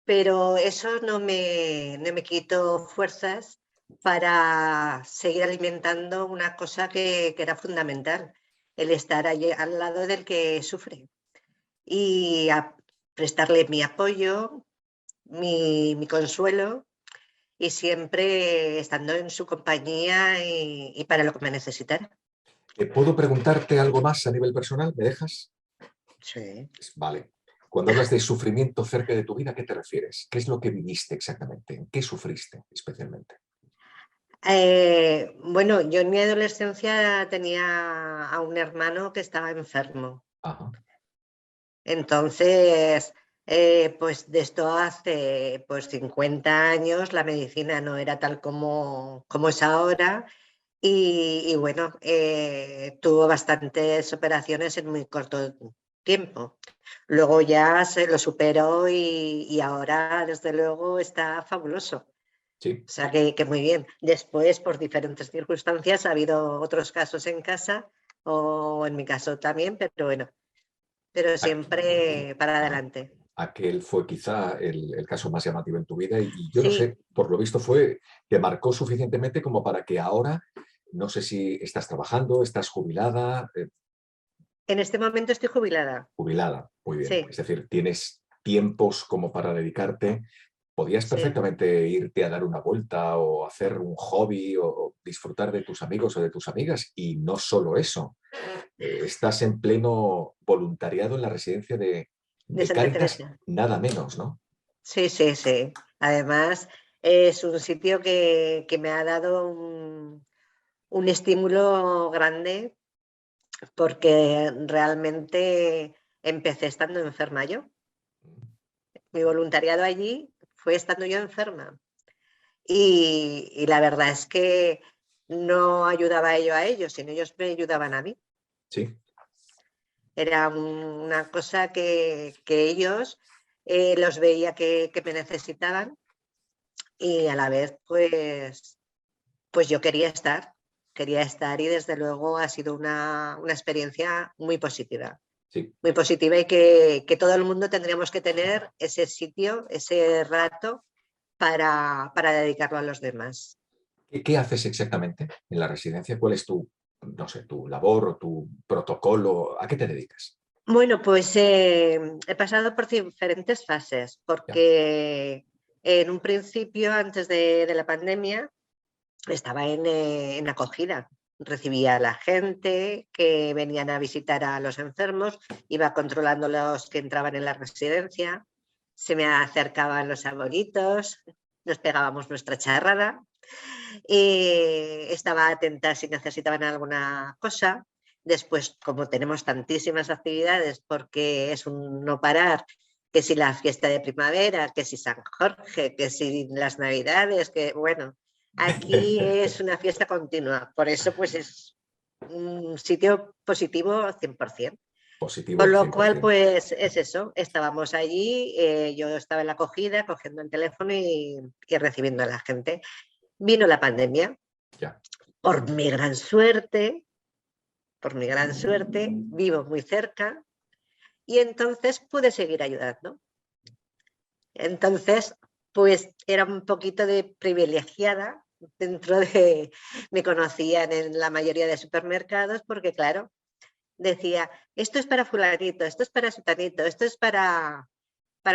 Pero eso no me quitó fuerzas para seguir alimentando una cosa que era fundamental, el estar allí al lado del que sufre y prestarle mi apoyo, mi consuelo y siempre estando en su compañía y para lo que me necesitara. ¿Puedo preguntarte algo más a nivel personal? ¿Me dejas? Sí. Vale. Cuando hablas de sufrimiento cerca de tu vida, ¿a qué te refieres? ¿Qué es lo que viviste exactamente? ¿En qué sufriste especialmente? Bueno, yo en mi adolescencia tenía a un hermano que estaba enfermo. Ajá. Entonces, pues de esto hace pues 50 años, la medicina no era tal como es ahora y bueno, tuvo bastantes operaciones en muy corto tiempo. Luego ya se lo superó y ahora, desde luego, está fabuloso. Sí. O sea que muy bien. Después, por diferentes circunstancias, ha habido otros casos en casa o en mi caso también, pero bueno, pero siempre para adelante. Aquel fue quizá el caso más llamativo en tu vida y yo no Sí, sé, por lo visto te marcó suficientemente como para que ahora, no sé si estás trabajando, estás jubilada, en este momento estoy jubilada. jubilada, muy bien. Sí, Es decir, tienes tiempos como para dedicarte. Podías sí. perfectamente irte a dar una vuelta o hacer un hobby o disfrutar de tus amigos o de tus amigas y no solo eso. Estás en pleno voluntariado en la residencia De de Santa Cáritas, Teresa. nada menos, ¿no? Sí, sí, sí. Además, es un sitio que me ha dado un estímulo grande porque realmente empecé estando enferma yo. Mi voluntariado allí fue estando yo enferma. Y la verdad es que no ayudaba yo a ellos, sino ellos me ayudaban a mí. Sí. Era una cosa que ellos los veía que me necesitaban y a la vez pues yo quería estar y desde luego ha sido una experiencia muy positiva. Sí. Muy positiva y que todo el mundo tendríamos que tener ese sitio, ese rato para dedicarlo a los demás. ¿Qué haces exactamente en la residencia? ¿Cuál es tu, no sé, tu labor o tu protocolo? ¿A qué te dedicas? Bueno, pues he pasado por diferentes fases, Ya. porque en un principio, antes de la pandemia, estaba en acogida. Recibía a la gente que venían a visitar a los enfermos, iba controlando los que entraban en la residencia, se me acercaban los abuelitos, nos pegábamos nuestra charrada, estaba atenta si necesitaban alguna cosa. Después, como tenemos tantísimas actividades, porque es un no parar, que si la fiesta de primavera, que si San Jorge, que si las Navidades, que bueno, aquí es una fiesta continua. Por eso, pues es un sitio positivo 100%. Positivo Con al lo cual, 100%. pues es eso, estábamos allí, yo estaba en la acogida, cogiendo el teléfono y recibiendo a la gente. Vino la pandemia. Ya. Por mi gran suerte, vivo muy cerca y entonces pude seguir ayudando. Entonces, pues era un poquito de privilegiada dentro de... Me conocían en la mayoría de supermercados porque, claro, decía, esto es para fulanito, esto es para sutanito, esto es para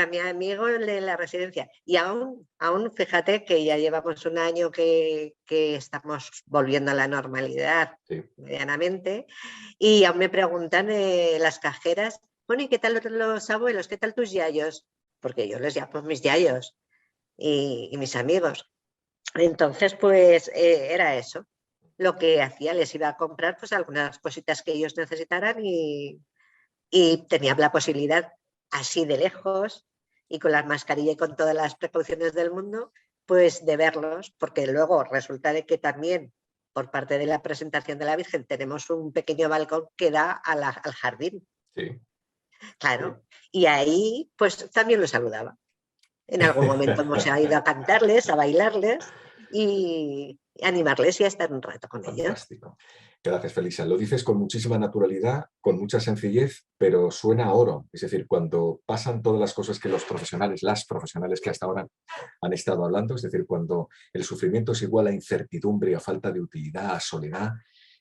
mi amigo de la residencia. Y aún fíjate que ya llevamos un año que estamos volviendo a la normalidad, sí, medianamente, y aún me preguntan las cajeras, bueno, ¿y qué tal los abuelos? ¿Qué tal tus yayos? Porque yo les llamo mis yayos y mis amigos. Entonces, pues era eso. Lo que hacía, les iba a comprar pues algunas cositas que ellos necesitaran y tenía la posibilidad así de lejos y con la mascarilla y con todas las precauciones del mundo, pues de verlos, porque luego resulta de que también por parte de la presentación de la Virgen tenemos un pequeño balcón que da al jardín. Sí. Claro, y ahí pues también los saludaba. En algún momento hemos ido a cantarles, a bailarles y animarles y a estar un rato con ellos. Fantástico. Gracias, Felisa. Lo dices con muchísima naturalidad, con mucha sencillez, pero suena a oro. Es decir, cuando pasan todas las cosas que las profesionales que hasta ahora han estado hablando, es decir, cuando el sufrimiento es igual a incertidumbre, a falta de utilidad, a soledad,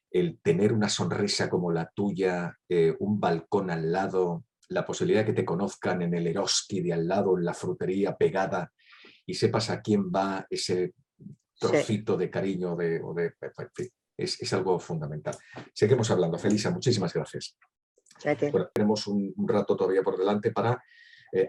el tener una sonrisa como la tuya, un balcón al lado, la posibilidad de que te conozcan en el Eroski de al lado, en la frutería pegada, y sepas a quién va ese trocito de cariño en fin, es algo fundamental. Seguimos hablando. Felisa, muchísimas gracias. Bueno, tenemos un rato todavía por delante para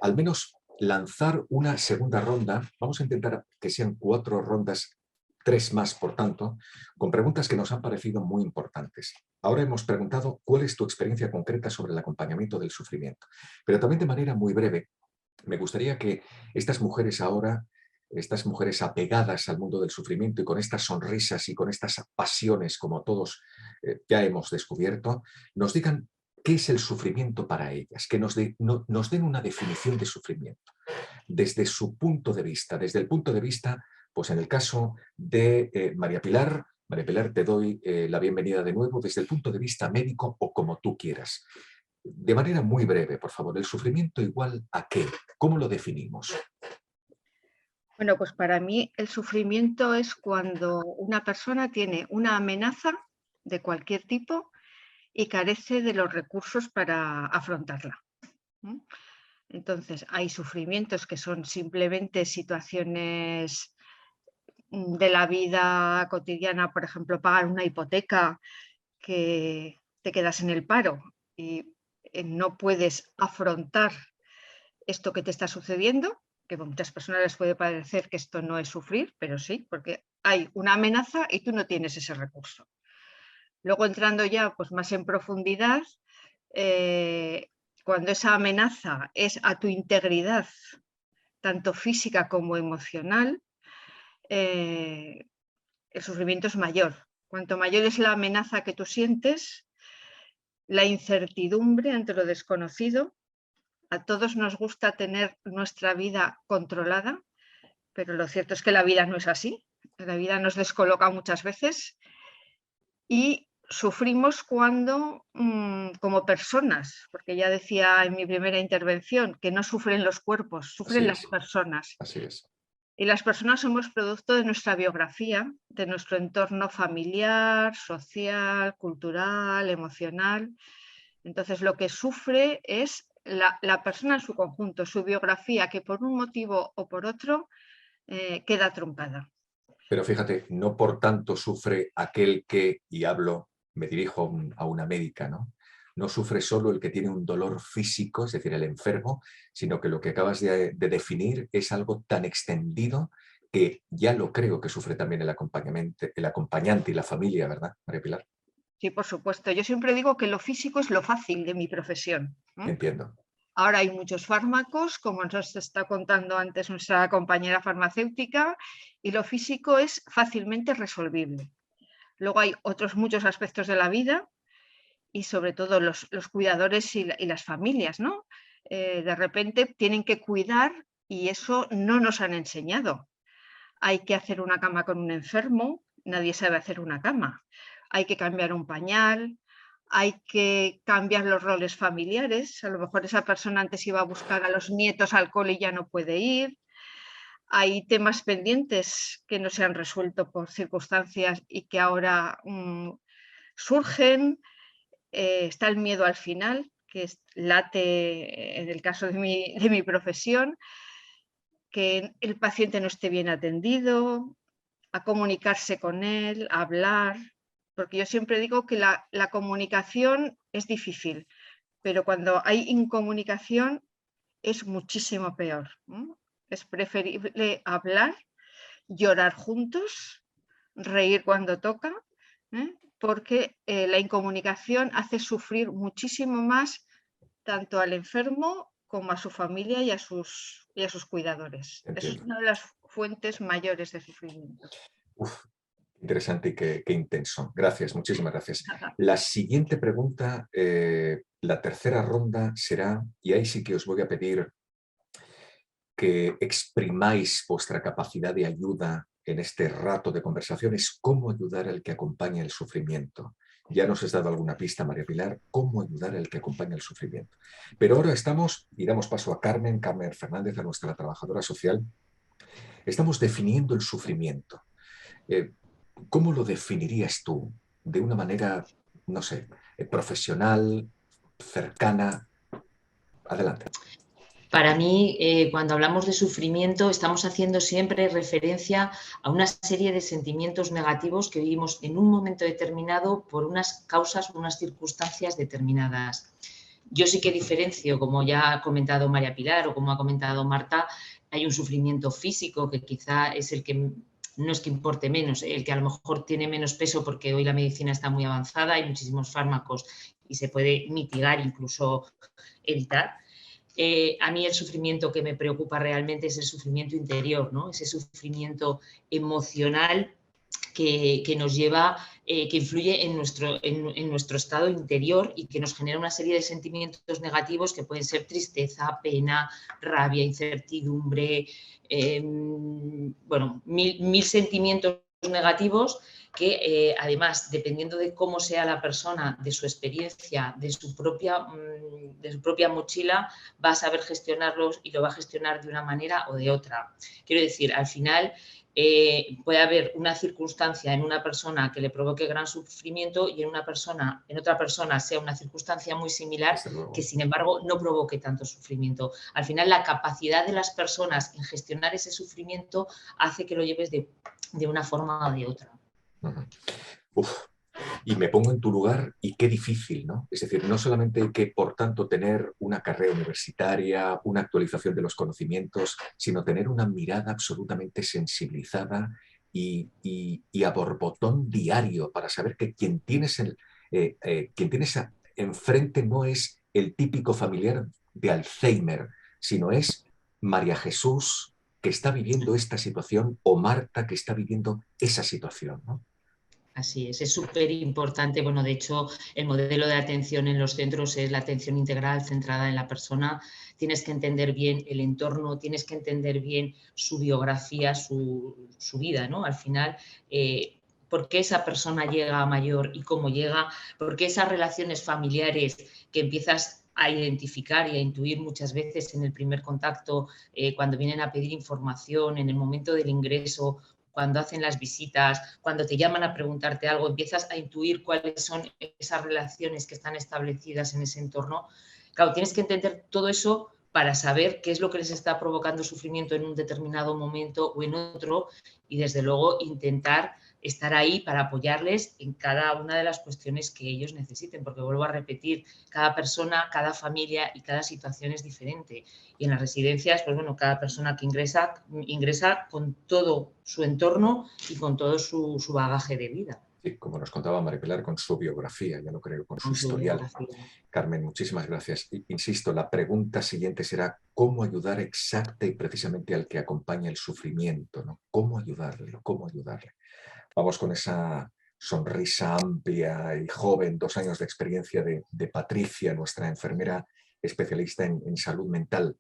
al menos lanzar una segunda ronda. Vamos a intentar que sean 4 rondas, 3 más, por tanto, con preguntas que nos han parecido muy importantes. Ahora hemos preguntado cuál es tu experiencia concreta sobre el acompañamiento del sufrimiento. Pero también de manera muy breve, me gustaría que estas mujeres ahora, estas mujeres apegadas al mundo del sufrimiento y con estas sonrisas y con estas pasiones, como todos ya hemos descubierto, nos digan qué es el sufrimiento para ellas, que nos den una definición de sufrimiento desde su punto de vista, desde el punto de vista, pues en el caso de María Pilar. María Pilar, te doy la bienvenida de nuevo desde el punto de vista médico o como tú quieras. De manera muy breve, por favor, ¿el sufrimiento igual a qué? ¿Cómo lo definimos? Bueno, pues para mí el sufrimiento es cuando una persona tiene una amenaza de cualquier tipo y carece de los recursos para afrontarla. Entonces, hay sufrimientos que son simplemente situaciones de la vida cotidiana, por ejemplo, pagar una hipoteca, que te quedas en el paro y no puedes afrontar esto que te está sucediendo, que a muchas personas les puede parecer que esto no es sufrir, pero sí, porque hay una amenaza y tú no tienes ese recurso. Luego, entrando ya pues, más en profundidad, cuando esa amenaza es a tu integridad, tanto física como emocional, el sufrimiento es mayor. Cuanto mayor es la amenaza que tú sientes, la incertidumbre ante lo desconocido. A todos nos gusta tener nuestra vida controlada, pero lo cierto es que la vida no es así. La vida nos descoloca muchas veces y sufrimos cuando, como personas, porque ya decía en mi primera intervención, que no sufren los cuerpos, sufren las personas. Así es. Y las personas somos producto de nuestra biografía, de nuestro entorno familiar, social, cultural, emocional. Entonces, lo que sufre es la persona en su conjunto, su biografía, que por un motivo o por otro queda truncada. Pero fíjate, no por tanto sufre aquel que, y hablo, me dirijo a una médica, ¿no? No sufre solo el que tiene un dolor físico, es decir, el enfermo, sino que lo que acabas de definir es algo tan extendido que ya lo creo que sufre también el acompañante y la familia, ¿verdad, María Pilar? Sí, por supuesto. Yo siempre digo que lo físico es lo fácil de mi profesión. Entiendo. Ahora hay muchos fármacos, como nos está contando antes nuestra compañera farmacéutica, y lo físico es fácilmente resolvible. Luego hay otros muchos aspectos de la vida y sobre todo los cuidadores y las familias, ¿no? De repente tienen que cuidar y eso no nos han enseñado. Hay que hacer una cama con un enfermo, nadie sabe hacer una cama. Hay que cambiar un pañal, hay que cambiar los roles familiares. A lo mejor esa persona antes iba a buscar a los nietos al cole y ya no puede ir. Hay temas pendientes que no se han resuelto por circunstancias y que ahora surgen. Está el miedo al final, que late en el caso de mi profesión, que el paciente no esté bien atendido, a comunicarse con él, a hablar, porque yo siempre digo que la comunicación es difícil, pero cuando hay incomunicación es muchísimo peor, ¿no? Es preferible hablar, llorar juntos, reír cuando toca, porque la incomunicación hace sufrir muchísimo más tanto al enfermo como a su familia y a sus cuidadores. Entiendo. Es una de las fuentes mayores de sufrimiento. Uf, interesante y qué intenso. Gracias, muchísimas gracias. La siguiente pregunta, la tercera ronda será, y ahí sí que os voy a pedir que exprimáis vuestra capacidad de ayuda en este rato de conversación, es cómo ayudar al que acompaña el sufrimiento. Ya nos has dado alguna pista, María Pilar, cómo ayudar al que acompaña el sufrimiento. Pero ahora estamos, y damos paso a Carmen Fernández, a nuestra trabajadora social, estamos definiendo el sufrimiento. ¿Cómo lo definirías tú? De una manera, no sé, profesional, cercana. Adelante. Para mí, cuando hablamos de sufrimiento, estamos haciendo siempre referencia a una serie de sentimientos negativos que vivimos en un momento determinado por unas causas, unas circunstancias determinadas. Yo sí que diferencio, como ya ha comentado María Pilar o como ha comentado Marta, hay un sufrimiento físico que quizá es el que no es que importe menos, el que a lo mejor tiene menos peso porque hoy la medicina está muy avanzada, hay muchísimos fármacos y se puede mitigar, incluso evitar. A mí el sufrimiento que me preocupa realmente es el sufrimiento interior, ¿no? Ese sufrimiento emocional que nos lleva, que influye en nuestro estado interior y que nos genera una serie de sentimientos negativos que pueden ser tristeza, pena, rabia, incertidumbre, bueno, mil sentimientos negativos que además, dependiendo de cómo sea la persona, de su experiencia, de su propia mochila, va a saber gestionarlos y lo va a gestionar de una manera o de otra. Quiero decir, al final puede haber una circunstancia en una persona que le provoque gran sufrimiento y en otra persona sea una circunstancia muy similar que, sin embargo, no provoque tanto sufrimiento. Al final, la capacidad de las personas en gestionar ese sufrimiento hace que lo lleves de una forma o de otra. Uf, y me pongo en tu lugar y qué difícil, ¿no? Es decir, no solamente hay que, por tanto, tener una carrera universitaria, una actualización de los conocimientos, sino tener una mirada absolutamente sensibilizada y a borbotón diario para saber que quien tienes enfrente no es el típico familiar de Alzheimer, sino es María Jesús que está viviendo esta situación o Marta que está viviendo esa situación, ¿no? Así es súper importante. Bueno, de hecho, el modelo de atención en los centros es la atención integral centrada en la persona. Tienes que entender bien el entorno, tienes que entender bien su biografía, su vida, ¿no? Al final, por qué esa persona llega a mayor y cómo llega, por qué esas relaciones familiares que empiezas a identificar y a intuir muchas veces en el primer contacto, cuando vienen a pedir información, en el momento del ingreso, cuando hacen las visitas, cuando te llaman a preguntarte algo, empiezas a intuir cuáles son esas relaciones que están establecidas en ese entorno. Claro, tienes que entender todo eso para saber qué es lo que les está provocando sufrimiento en un determinado momento o en otro y, desde luego, intentar estar ahí para apoyarles en cada una de las cuestiones que ellos necesiten, porque vuelvo a repetir, cada persona, cada familia y cada situación es diferente. Y en las residencias, pues bueno, cada persona que ingresa con todo su entorno y con todo su bagaje de vida. Sí, como nos contaba María Pilar, con su biografía, ya lo creo, con su historial. Carmen, muchísimas gracias. Insisto, la pregunta siguiente será ¿cómo ayudar exacta y precisamente al que acompaña el sufrimiento, ¿no? ¿Cómo ayudarle? ¿Cómo ayudarle? Vamos con esa sonrisa amplia y joven, 2 años de experiencia de Patricia, nuestra enfermera especialista en salud mental.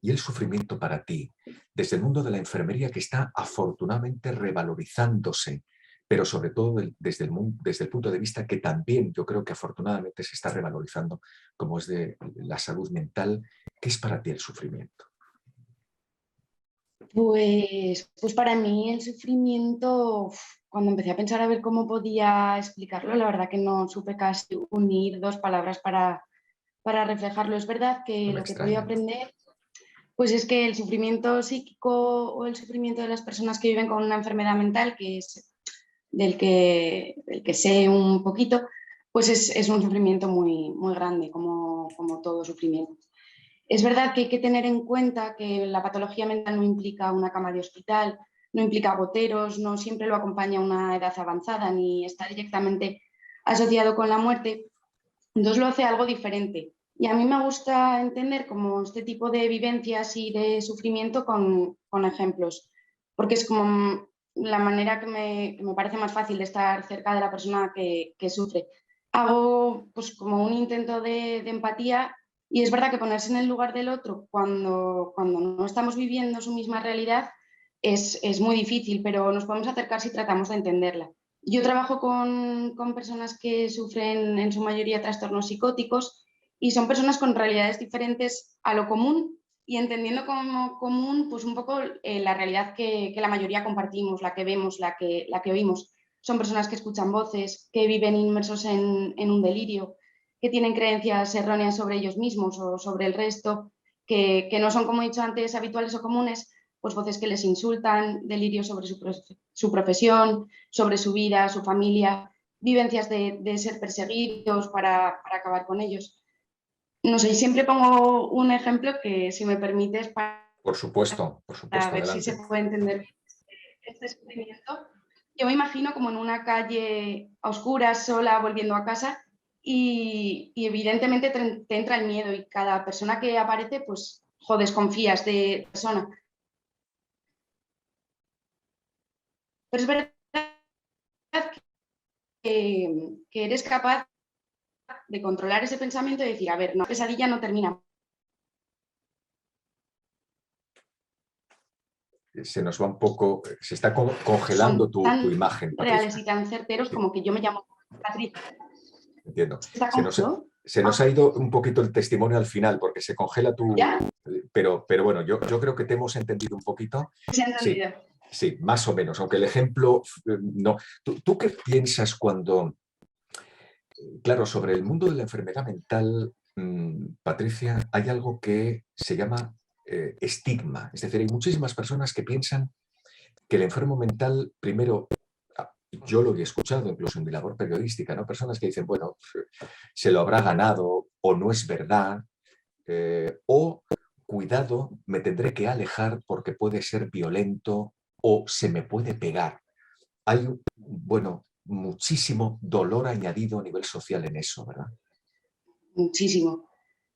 Y el sufrimiento para ti, desde el mundo de la enfermería que está afortunadamente revalorizándose, pero sobre todo desde el punto de vista que también yo creo que afortunadamente se está revalorizando, como es de la salud mental. ¿Qué es para ti el sufrimiento? Pues para mí el sufrimiento, cuando empecé a pensar a ver cómo podía explicarlo, la verdad que no supe casi unir 2 palabras para reflejarlo. Es verdad que lo que he podido aprender pues es que el sufrimiento psíquico o el sufrimiento de las personas que viven con una enfermedad mental, que es del que sé un poquito, pues es un sufrimiento muy, muy grande, como todo sufrimiento. Es verdad que hay que tener en cuenta que la patología mental no implica una cama de hospital, no implica goteros, no siempre lo acompaña una edad avanzada ni está directamente asociado con la muerte. Entonces lo hace algo diferente. Y a mí me gusta entender como este tipo de vivencias y de sufrimiento con ejemplos, porque es como la manera que me parece más fácil de estar cerca de la persona que sufre. Hago pues como un intento de empatía y es verdad que ponerse en el lugar del otro cuando no estamos viviendo su misma realidad es muy difícil, pero nos podemos acercar si tratamos de entenderla. Yo trabajo con personas que sufren en su mayoría trastornos psicóticos y son personas con realidades diferentes a lo común y entendiendo como común pues un poco la realidad que la mayoría compartimos, la que vemos, la que oímos. Son personas que escuchan voces, que viven inmersos en un delirio, que tienen creencias erróneas sobre ellos mismos o sobre el resto, que no son, como he dicho antes, habituales o comunes, pues voces que les insultan, delirios sobre su profesión, sobre su vida, su familia, vivencias de ser perseguidos para acabar con ellos. No sé, siempre pongo un ejemplo que, si me permites, para Por supuesto, ver si se adelante. puede entender este sufrimiento. Yo me imagino como en una calle a oscuras, sola, volviendo a casa y evidentemente te entra el miedo y cada persona que aparece, pues, desconfías de la persona. Pero es verdad que eres capaz de controlar ese pensamiento y decir, a ver, no, la pesadilla no termina. Se nos va un poco, se está congelando Son tan tu imagen, reales Patricia. y tan certeros Sí, como que yo me llamo Patricia. entiendo. ¿Está Se nos congelado? ha ido un poquito el testimonio al final porque se congela ¿Ya? Pero bueno, yo creo que te hemos entendido un poquito. ¿Se ha Sí, entendido? sí, más o menos, aunque el ejemplo no. ¿Tú qué piensas cuando, claro, sobre el mundo de la enfermedad mental, Patricia, hay algo que se llama estigma? Es decir, hay muchísimas personas que piensan que el enfermo mental, primero, yo lo he escuchado incluso en mi labor periodística, ¿no? Personas que dicen, bueno, se lo habrá ganado o no es verdad, o cuidado, me tendré que alejar porque puede ser violento o se me puede pegar. Hay, bueno, muchísimo dolor añadido a nivel social en eso, ¿verdad? Muchísimo,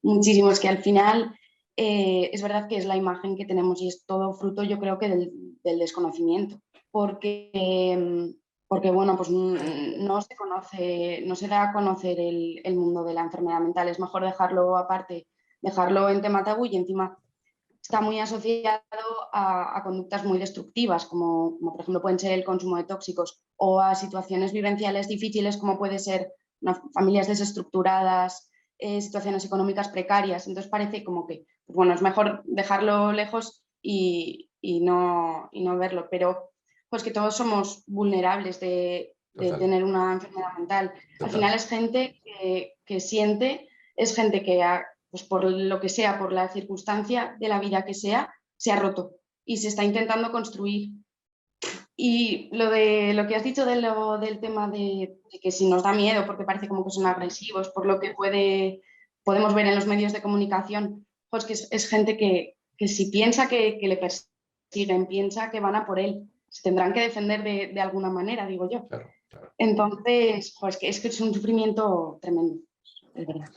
muchísimo. Es que al final es verdad que es la imagen que tenemos y es todo fruto, yo creo que del desconocimiento. Porque bueno, pues no se conoce, no se da a conocer el mundo de la enfermedad mental. Es mejor dejarlo aparte, dejarlo en tema tabú y encima está muy asociado a conductas muy destructivas, como por ejemplo pueden ser el consumo de tóxicos o a situaciones vivenciales difíciles como puede ser familias desestructuradas, situaciones económicas precarias. Entonces parece como que, pues bueno, es mejor dejarlo lejos y no verlo, pero pues que todos somos vulnerables de Total, tener una enfermedad mental. Al total. final es gente que siente, es gente que pues por lo que sea, por la circunstancia de la vida que sea, se ha roto y se está intentando construir. Y lo que has dicho del tema de que si nos da miedo porque parece como que son agresivos, por lo que podemos ver en los medios de comunicación, pues que es gente que si piensa que le persiguen, piensa que van a por él, se tendrán que defender de alguna manera, digo yo. Claro, claro. Entonces, pues que es un sufrimiento tremendo, es verdad.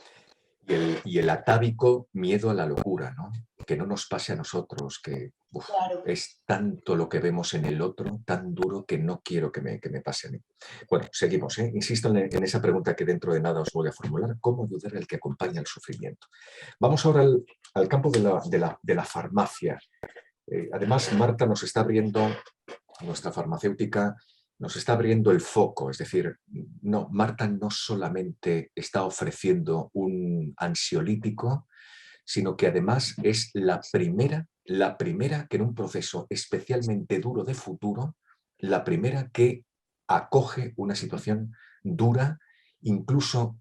Y el atávico miedo a la locura, ¿no? Que no nos pase a nosotros, que Claro. es tanto lo que vemos en el otro, tan duro que no quiero que me pase a mí. Bueno, seguimos, ¿eh? Insisto en esa pregunta que dentro de nada os voy a formular: ¿cómo ayudar al que acompaña el sufrimiento? Vamos ahora al campo de la farmacia. Además, Marta nos está abriendo, nuestra farmacéutica, nos está abriendo el foco. Es decir, no, Marta no solamente está ofreciendo un ansiolítico, sino que además es la primera que en un proceso especialmente duro de futuro, la primera que acoge una situación dura, incluso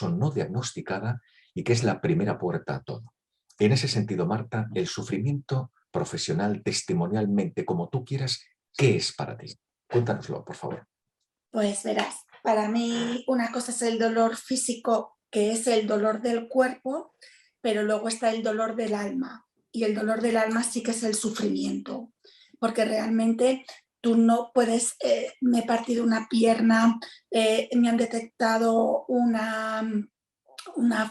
no diagnosticada, y que es la primera puerta a todo. En ese sentido, Marta, el sufrimiento profesional, testimonialmente, como tú quieras, ¿qué es para ti? Cuéntanoslo, por favor. Pues verás, para mí una cosa es el dolor físico, que es el dolor del cuerpo, pero luego está el dolor del alma. Y el dolor del alma sí que es el sufrimiento, porque realmente tú no puedes, me he partido una pierna, me han detectado una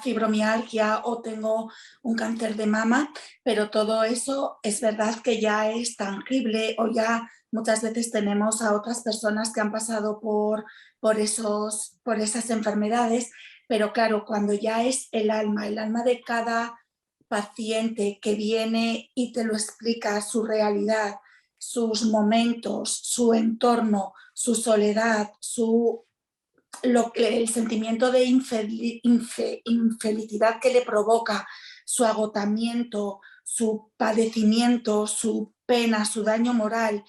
fibromialgia o tengo un cáncer de mama, pero todo eso es verdad que ya es tangible o ya muchas veces tenemos a otras personas que han pasado por esas enfermedades, pero claro, cuando ya es el alma de cada paciente que viene y te lo explica su realidad, sus momentos, su entorno, su soledad, el sentimiento de infelicidad que le provoca, su agotamiento, su padecimiento, su pena, su daño moral,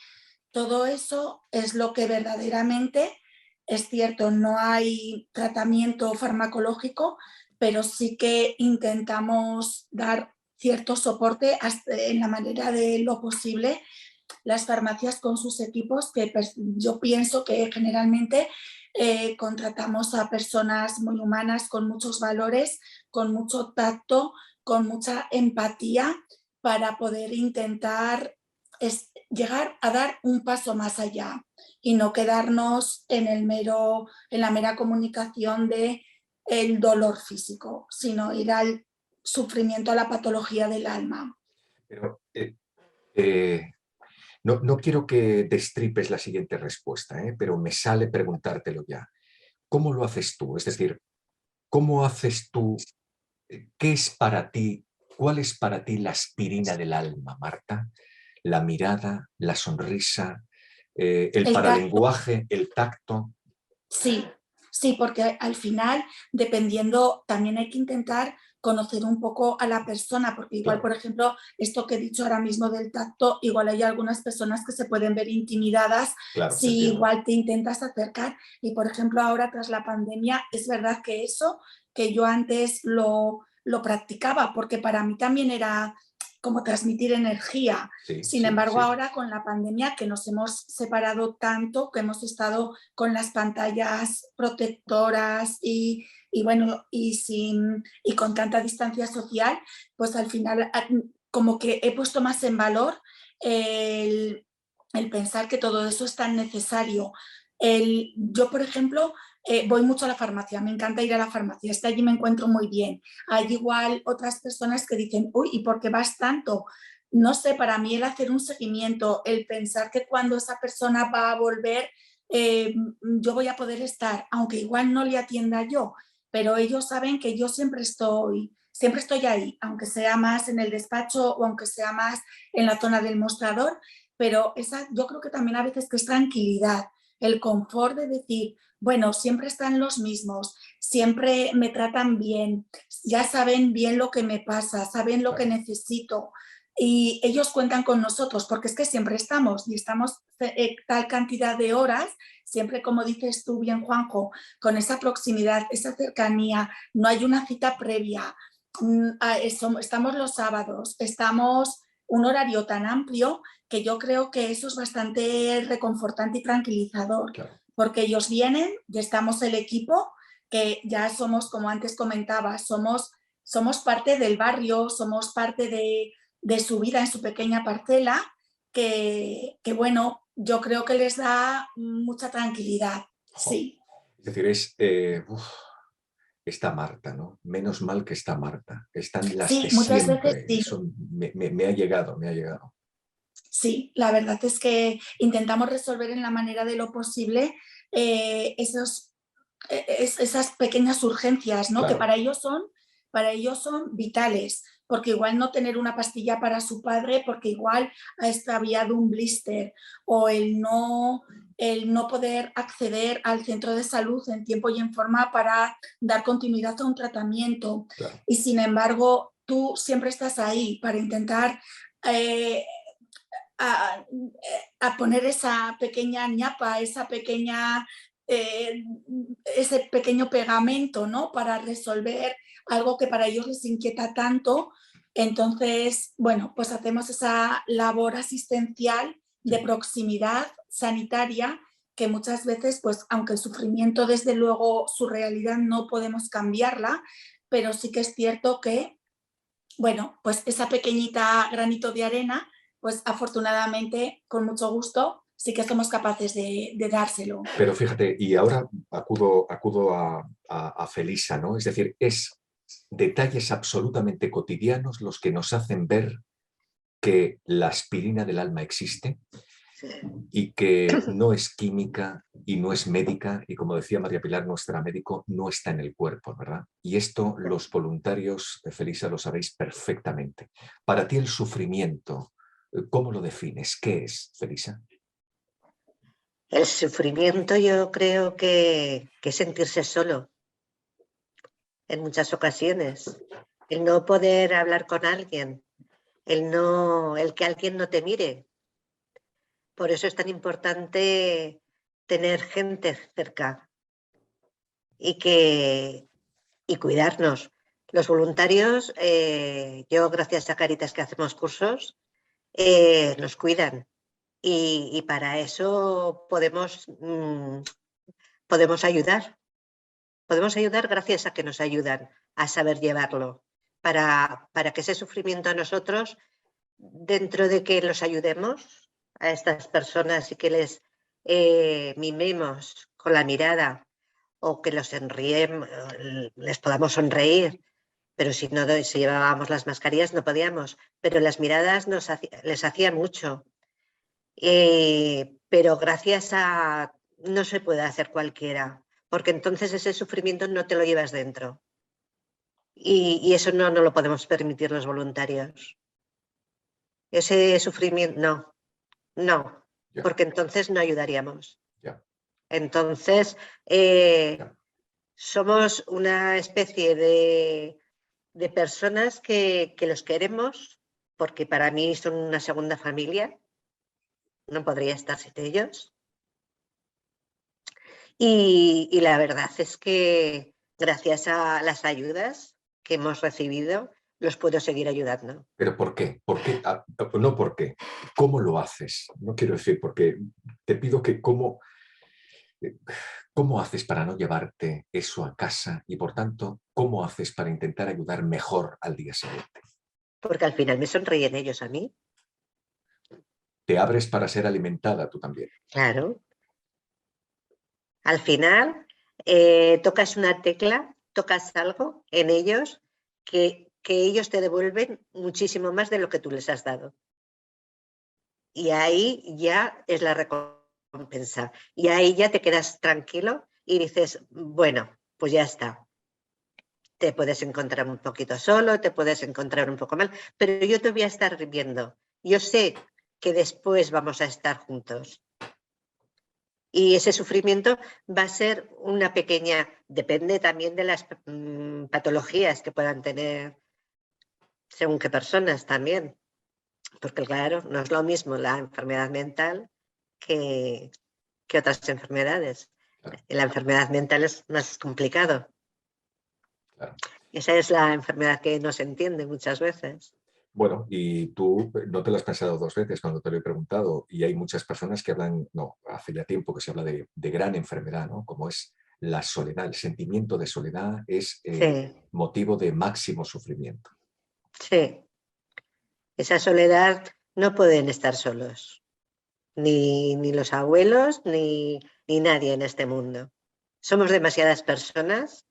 todo eso es lo que verdaderamente es cierto. No hay tratamiento farmacológico, pero sí que intentamos dar cierto soporte en la manera de lo posible. Las farmacias con sus equipos, que yo pienso que generalmente contratamos a personas muy humanas, con muchos valores, con mucho tacto, con mucha empatía, para poder intentar llegar a dar un paso más allá y no quedarnos en la mera comunicación del dolor físico, sino ir al sufrimiento, a la patología del alma. Pero no quiero que destripes la siguiente respuesta, pero me sale preguntártelo ya. ¿Cómo lo haces tú? Es decir, ¿cómo haces tú? ¿Qué es para ti? ¿Cuál es para ti la aspirina del alma, Marta? La mirada, la sonrisa, el paralenguaje, el tacto. Sí, sí, porque al final, dependiendo, también hay que intentar conocer un poco a la persona, porque igual, por ejemplo, esto que he dicho ahora mismo del tacto, igual hay algunas personas que se pueden ver intimidadas si igual te intentas acercar. Y, por ejemplo, ahora tras la pandemia, es verdad que eso que yo antes lo practicaba, porque para mí también era como transmitir energía. Sin embargo, ahora con la pandemia, que nos hemos separado tanto, que hemos estado con las pantallas protectoras y bueno, y con tanta distancia social, pues al final como que he puesto más en valor el pensar que todo eso es tan necesario. Yo, por ejemplo, voy mucho a la farmacia, me encanta ir a la farmacia, allí me encuentro muy bien. Hay igual otras personas que dicen, uy, ¿y por qué vas tanto? No sé, para mí el hacer un seguimiento, el pensar que cuando esa persona va a volver, yo voy a poder estar, aunque igual no le atienda yo, pero ellos saben que yo siempre estoy ahí, aunque sea más en el despacho o aunque sea más en la zona del mostrador, pero yo creo que también a veces que es tranquilidad, el confort de decir, bueno, siempre están los mismos, siempre me tratan bien, ya saben bien lo que me pasa, saben lo que necesito y ellos cuentan con nosotros porque es que siempre estamos y estamos tal cantidad de horas, siempre como dices tú bien, Juanjo, con esa proximidad, esa cercanía, no hay una cita previa, estamos los sábados, estamos un horario tan amplio que yo creo que eso es bastante reconfortante y tranquilizador. Claro. Porque ellos vienen, ya estamos el equipo, que ya somos, como antes comentaba, somos parte del barrio, somos parte de su vida en su pequeña parcela, que bueno, yo creo que les da mucha tranquilidad, sí. Es decir, está Marta, ¿no? Menos mal que está Marta. Están las sí, de muchas siempre. veces sí. Eso me ha llegado. Sí, la verdad es que intentamos resolver en la manera de lo posible esas pequeñas urgencias, ¿no? Claro. Que para ellos son vitales, porque igual no tener una pastilla para su padre, porque igual ha extraviado un blister, o el no poder acceder al centro de salud en tiempo y en forma para dar continuidad a un tratamiento. Claro. Y sin embargo, tú siempre estás ahí para intentar a poner esa pequeña ñapa, ese pequeño pegamento, ¿no? Para resolver algo que para ellos les inquieta tanto. Entonces, bueno, pues hacemos esa labor asistencial de proximidad sanitaria que muchas veces, pues aunque el sufrimiento, desde luego, su realidad no podemos cambiarla, pero sí que es cierto que, bueno, pues esa pequeñita granito de arena, pues afortunadamente, con mucho gusto, sí que somos capaces de dárselo. Pero fíjate, y ahora acudo a Felisa, ¿no? Es decir, es detalles absolutamente cotidianos los que nos hacen ver que la aspirina del alma existe y que no es química y no es médica, y como decía María Pilar, nuestra médico, no está en el cuerpo, ¿verdad? Y esto los voluntarios, Felisa, lo sabéis perfectamente. Para ti el sufrimiento ¿Cómo lo defines? ¿Qué es, Felisa? El sufrimiento yo creo que es sentirse solo en muchas ocasiones. El no poder hablar con alguien, el que alguien no te mire. Por eso es tan importante tener gente cerca y cuidarnos. Los voluntarios, yo gracias a Cáritas que hacemos cursos, nos cuidan y para eso podemos ayudar. Podemos ayudar gracias a que nos ayudan a saber llevarlo, para que ese sufrimiento a nosotros, dentro de que los ayudemos a estas personas y que les mimemos con la mirada o que los les podamos sonreír, pero si llevábamos las mascarillas no podíamos, pero las miradas les hacían mucho. Pero gracias a... no se puede hacer cualquiera, porque entonces ese sufrimiento no te lo llevas dentro. Y eso no lo podemos permitir los voluntarios. Ese sufrimiento, no, Ya. porque entonces no ayudaríamos. Ya. Entonces, somos una especie de personas que los queremos, porque para mí son una segunda familia. No podría estar sin ellos. Y la verdad es que gracias a las ayudas que hemos recibido, los puedo seguir ayudando. ¿Pero por qué? ¿Por qué? No por qué. ¿Cómo lo haces? No quiero decir porque te pido que cómo haces para no llevarte eso a casa y, por tanto, cómo haces para intentar ayudar mejor al día siguiente. Porque al final me sonríen ellos a mí. Te abres para ser alimentada tú también. Claro. Al final tocas una tecla, tocas algo en ellos que ellos te devuelven muchísimo más de lo que tú les has dado. Y ahí ya es la recompensa. Y ahí ya te quedas tranquilo y dices, bueno, pues ya está. Te puedes encontrar un poquito solo, te puedes encontrar un poco mal, pero yo te voy a estar viendo. Yo sé que después vamos a estar juntos. Y ese sufrimiento va a ser una pequeña, depende también de las patologías que puedan tener según qué personas también. Porque claro, no es lo mismo la enfermedad mental que otras enfermedades. Claro. La enfermedad mental es más complicado. Claro. Esa es la enfermedad que no se entiende muchas veces. Bueno, y tú no te lo has pensado dos veces cuando te lo he preguntado, y hay muchas personas que hablan, no, hace ya tiempo que se habla de gran enfermedad, ¿no? Como es la soledad, el sentimiento de soledad es Sí. motivo de máximo sufrimiento. Sí. Esa soledad no pueden estar solos, ni los abuelos, ni nadie en este mundo. Somos demasiadas personas,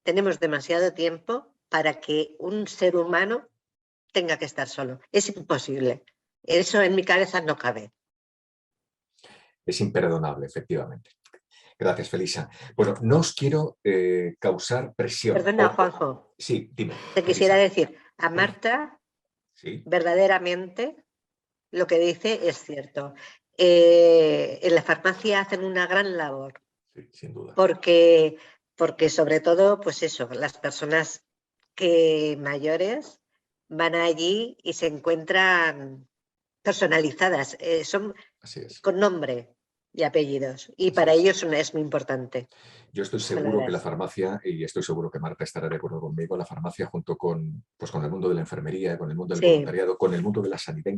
tenemos demasiado tiempo para que un ser humano tenga que estar solo. Es imposible. Eso en mi cabeza no cabe. Es imperdonable, efectivamente. Gracias, Felisa. Bueno, no os quiero causar presión. Perdona, Juanjo. Sí, dime. Te quisiera decir, a Marta, sí, verdaderamente, lo que dice es cierto. En la farmacia hacen una gran labor. Sí, sin duda. Porque sobre todo, pues eso, las personas que mayores van allí y se encuentran personalizadas, son Así es. con nombre y apellidos. Y Así para es. ellos es muy importante. Yo estoy seguro que la farmacia, y estoy seguro que Marta estará de acuerdo conmigo, la farmacia junto con el mundo de la enfermería, con el mundo del voluntariado, con el mundo de la sanidad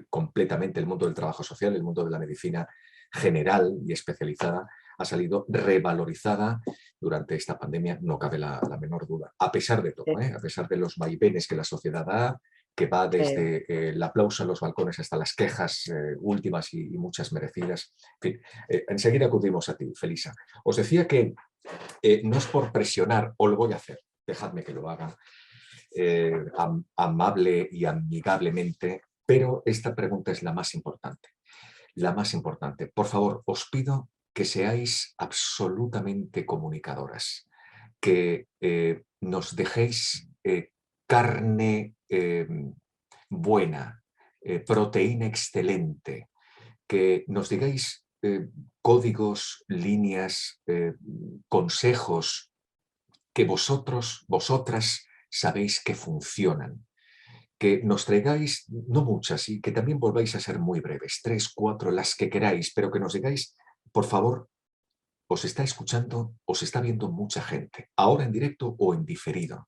completamente, el mundo del trabajo social, el mundo de la medicina general y especializada, ha salido revalorizada durante esta pandemia, no cabe la menor duda. A pesar de todo, a pesar de los vaivenes que la sociedad da, que va desde el aplauso en los balcones hasta las quejas últimas y muchas merecidas. En fin, enseguida acudimos a ti, Felisa. Os decía que no es por presionar, o lo voy a hacer, dejadme que lo haga amable y amigablemente, pero esta pregunta es la más importante. La más importante. Por favor, os pido que seáis absolutamente comunicadoras, que nos dejéis carne buena, proteína excelente, que nos digáis códigos, líneas, consejos que vosotras sabéis que funcionan. Que nos traigáis, no muchas, y que también volváis a ser muy breves, 3, 4, las que queráis, pero que nos digáis, por favor, os está escuchando, os está viendo mucha gente, ahora en directo o en diferido.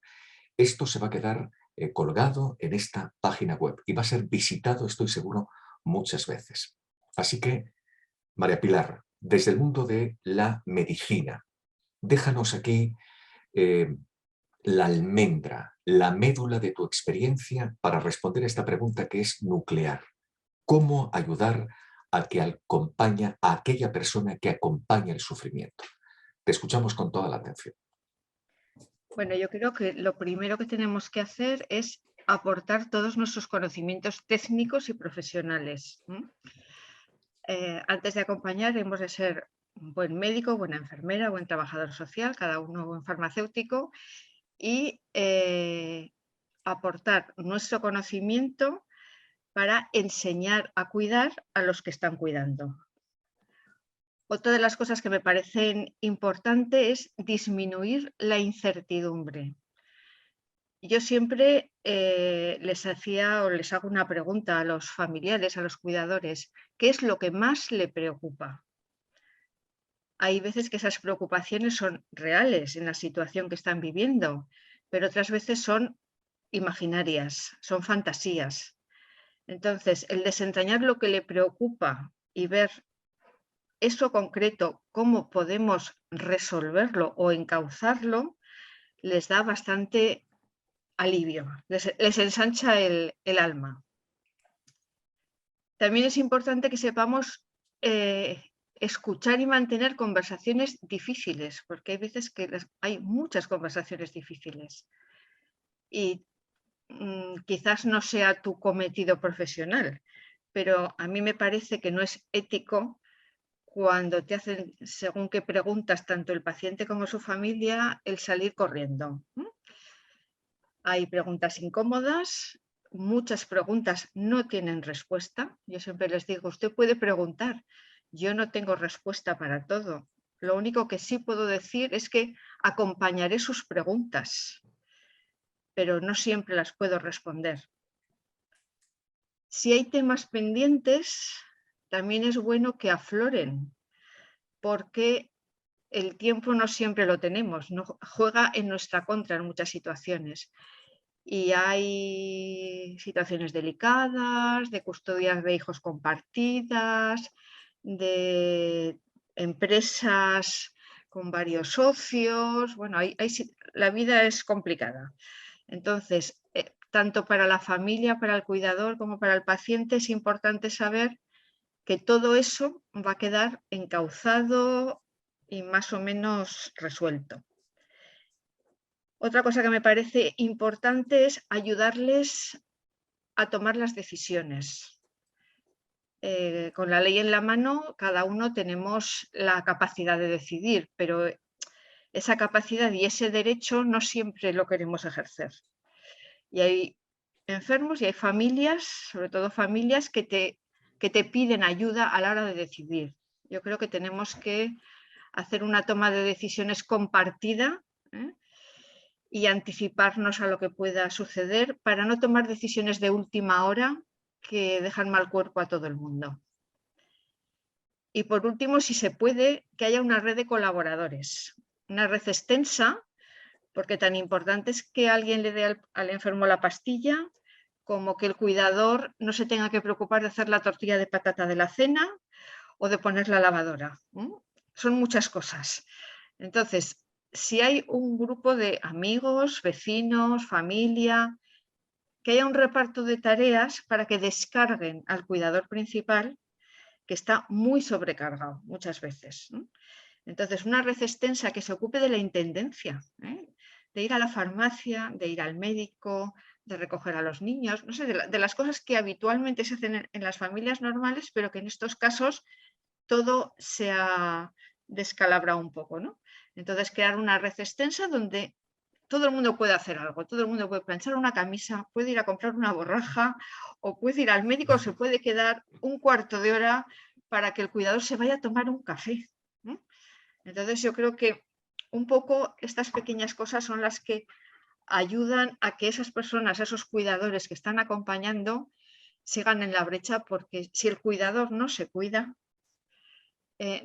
Esto se va a quedar colgado en esta página web y va a ser visitado, estoy seguro, muchas veces. Así que, María Pilar, desde el mundo de la medicina, déjanos aquí la almendra, la médula de tu experiencia para responder a esta pregunta que es nuclear. ¿Cómo ayudar a aquella persona que acompaña el sufrimiento? Te escuchamos con toda la atención. Bueno, yo creo que lo primero que tenemos que hacer es aportar todos nuestros conocimientos técnicos y profesionales. Antes de acompañar hemos de ser un buen médico, buena enfermera, buen trabajador social, cada uno buen farmacéutico, y aportar nuestro conocimiento para enseñar a cuidar a los que están cuidando. Otra de las cosas que me parecen importantes es disminuir la incertidumbre. Yo siempre les hacía o les hago una pregunta a los familiares, a los cuidadores, ¿qué es lo que más le preocupa? Hay veces que esas preocupaciones son reales en la situación que están viviendo, pero otras veces son imaginarias, son fantasías. Entonces, el desentrañar lo que le preocupa y ver eso concreto, cómo podemos resolverlo o encauzarlo, les da bastante alivio, les ensancha el alma. También es importante que sepamos escuchar y mantener conversaciones difíciles, porque hay veces que hay muchas conversaciones difíciles y quizás no sea tu cometido profesional, pero a mí me parece que no es ético cuando te hacen, según qué preguntas, tanto el paciente como su familia, el salir corriendo. Hay preguntas incómodas, muchas preguntas no tienen respuesta. Yo siempre les digo, usted puede preguntar, yo no tengo respuesta para todo. Lo único que sí puedo decir es que acompañaré sus preguntas, pero no siempre las puedo responder. Si hay temas pendientes, también es bueno que afloren, porque el tiempo no siempre lo tenemos, no juega en nuestra contra en muchas situaciones. Y hay situaciones delicadas, de custodias de hijos compartidas, de empresas con varios socios. Bueno, la vida es complicada. Entonces, tanto para la familia, para el cuidador como para el paciente es importante saber que todo eso va a quedar encauzado y más o menos resuelto. Otra cosa que me parece importante es ayudarles a tomar las decisiones. Con la ley en la mano, cada uno tenemos la capacidad de decidir, pero esa capacidad y ese derecho no siempre lo queremos ejercer. Y hay enfermos y hay familias, sobre todo familias, que te piden ayuda a la hora de decidir. Yo creo que tenemos que hacer una toma de decisiones compartida, y anticiparnos a lo que pueda suceder para no tomar decisiones de última hora que dejan mal cuerpo a todo el mundo. Y por último, si se puede, que haya una red de colaboradores, una red extensa, porque tan importante es que alguien le dé al enfermo la pastilla, como que el cuidador no se tenga que preocupar de hacer la tortilla de patata de la cena o de poner la lavadora. Son muchas cosas. Entonces, si hay un grupo de amigos, vecinos, familia, que haya un reparto de tareas para que descarguen al cuidador principal, que está muy sobrecargado muchas veces. Entonces, una red extensa que se ocupe de la intendencia, de ir a la farmacia, de ir al médico, de recoger a los niños, no sé, de las cosas que habitualmente se hacen en las familias normales, pero que en estos casos todo se ha descalabrado un poco, ¿no? Entonces, crear una red extensa donde todo el mundo puede hacer algo, todo el mundo puede planchar una camisa, puede ir a comprar una borraja o puede ir al médico, o se puede quedar un cuarto de hora para que el cuidador se vaya a tomar un café. Entonces yo creo que un poco estas pequeñas cosas son las que ayudan a que esas personas, esos cuidadores que están acompañando, sigan en la brecha, porque si el cuidador no se cuida,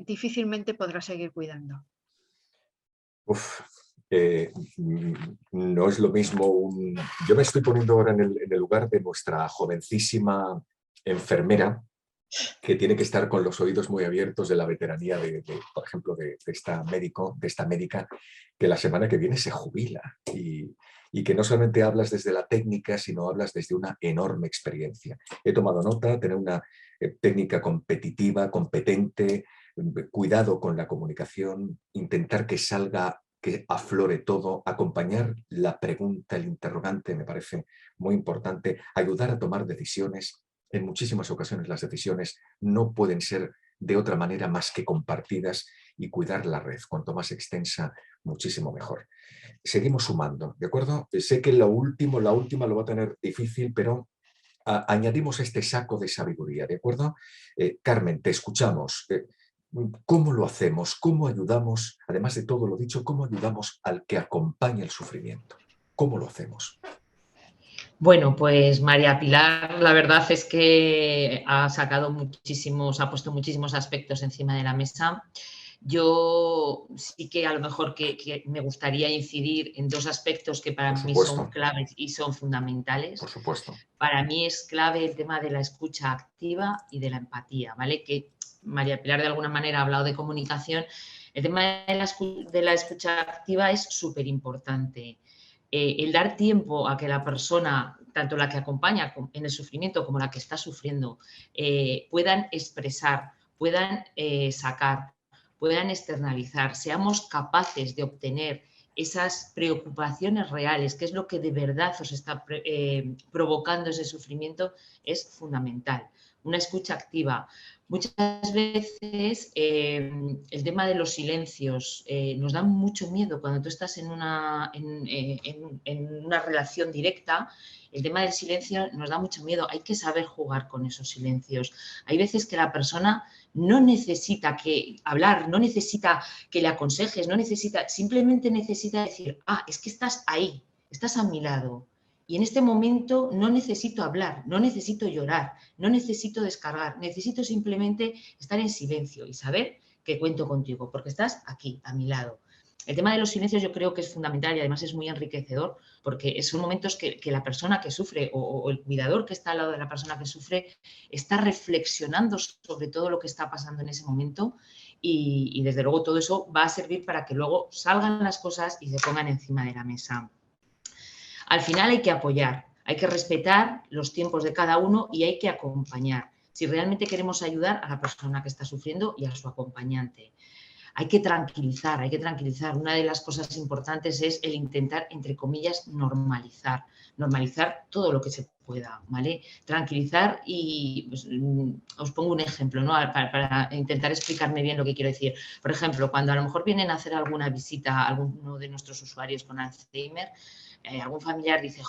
difícilmente podrá seguir cuidando. No es lo mismo Yo me estoy poniendo ahora en el lugar de nuestra jovencísima enfermera, que tiene que estar con los oídos muy abiertos de la veteranía por ejemplo, de esta médica, que la semana que viene se jubila y que no solamente hablas desde la técnica, sino hablas desde una enorme experiencia. He tomado nota, tener una técnica competitiva, competente, cuidado con la comunicación, intentar que salga, que aflore todo, acompañar la pregunta, el interrogante, me parece muy importante, ayudar a tomar decisiones. En muchísimas ocasiones las decisiones no pueden ser de otra manera más que compartidas, y cuidar la red, cuanto más extensa, muchísimo mejor. Seguimos sumando, ¿de acuerdo? Sé que la última lo va a tener difícil, pero añadimos este saco de sabiduría, ¿de acuerdo? Carmen, te escuchamos. ¿Cómo lo hacemos? ¿Cómo ayudamos? Además de todo lo dicho, ¿cómo ayudamos al que acompaña el sufrimiento? ¿Cómo lo hacemos? Bueno, pues María Pilar, la verdad es que ha puesto muchísimos aspectos encima de la mesa. Yo sí que a lo mejor que me gustaría incidir en dos aspectos que para mí son claves y son fundamentales. Por supuesto. Para mí es clave el tema de la escucha activa y de la empatía, ¿vale? Que María Pilar de alguna manera ha hablado de comunicación. El tema de la escucha activa es súper importante. El dar tiempo a que la persona, tanto la que acompaña en el sufrimiento como la que está sufriendo, puedan expresar, puedan sacar, puedan externalizar, seamos capaces de obtener esas preocupaciones reales, que es lo que de verdad os está provocando ese sufrimiento, es fundamental. Una escucha activa. Muchas veces el tema de los silencios nos da mucho miedo cuando tú estás en una relación directa. El tema del silencio nos da mucho miedo. Hay que saber jugar con esos silencios. Hay veces que la persona no necesita hablar, no necesita que le aconsejes, simplemente necesita decir, es que estás ahí, estás a mi lado. Y en este momento no necesito hablar, no necesito llorar, no necesito descargar, necesito simplemente estar en silencio y saber que cuento contigo, porque estás aquí, a mi lado. El tema de los silencios yo creo que es fundamental y además es muy enriquecedor, porque son momentos que la persona que sufre o el cuidador que está al lado de la persona que sufre está reflexionando sobre todo lo que está pasando en ese momento y desde luego todo eso va a servir para que luego salgan las cosas y se pongan encima de la mesa. Al final hay que apoyar, hay que respetar los tiempos de cada uno y hay que acompañar. Si realmente queremos ayudar a la persona que está sufriendo y a su acompañante. Hay que tranquilizar, hay que tranquilizar. Una de las cosas importantes es el intentar, entre comillas, normalizar todo lo que se pueda, ¿vale? Tranquilizar y pues, os pongo un ejemplo, ¿no? Para intentar explicarme bien lo que quiero decir. Por ejemplo, cuando a lo mejor vienen a hacer alguna visita a alguno de nuestros usuarios con Alzheimer, algún familiar dice,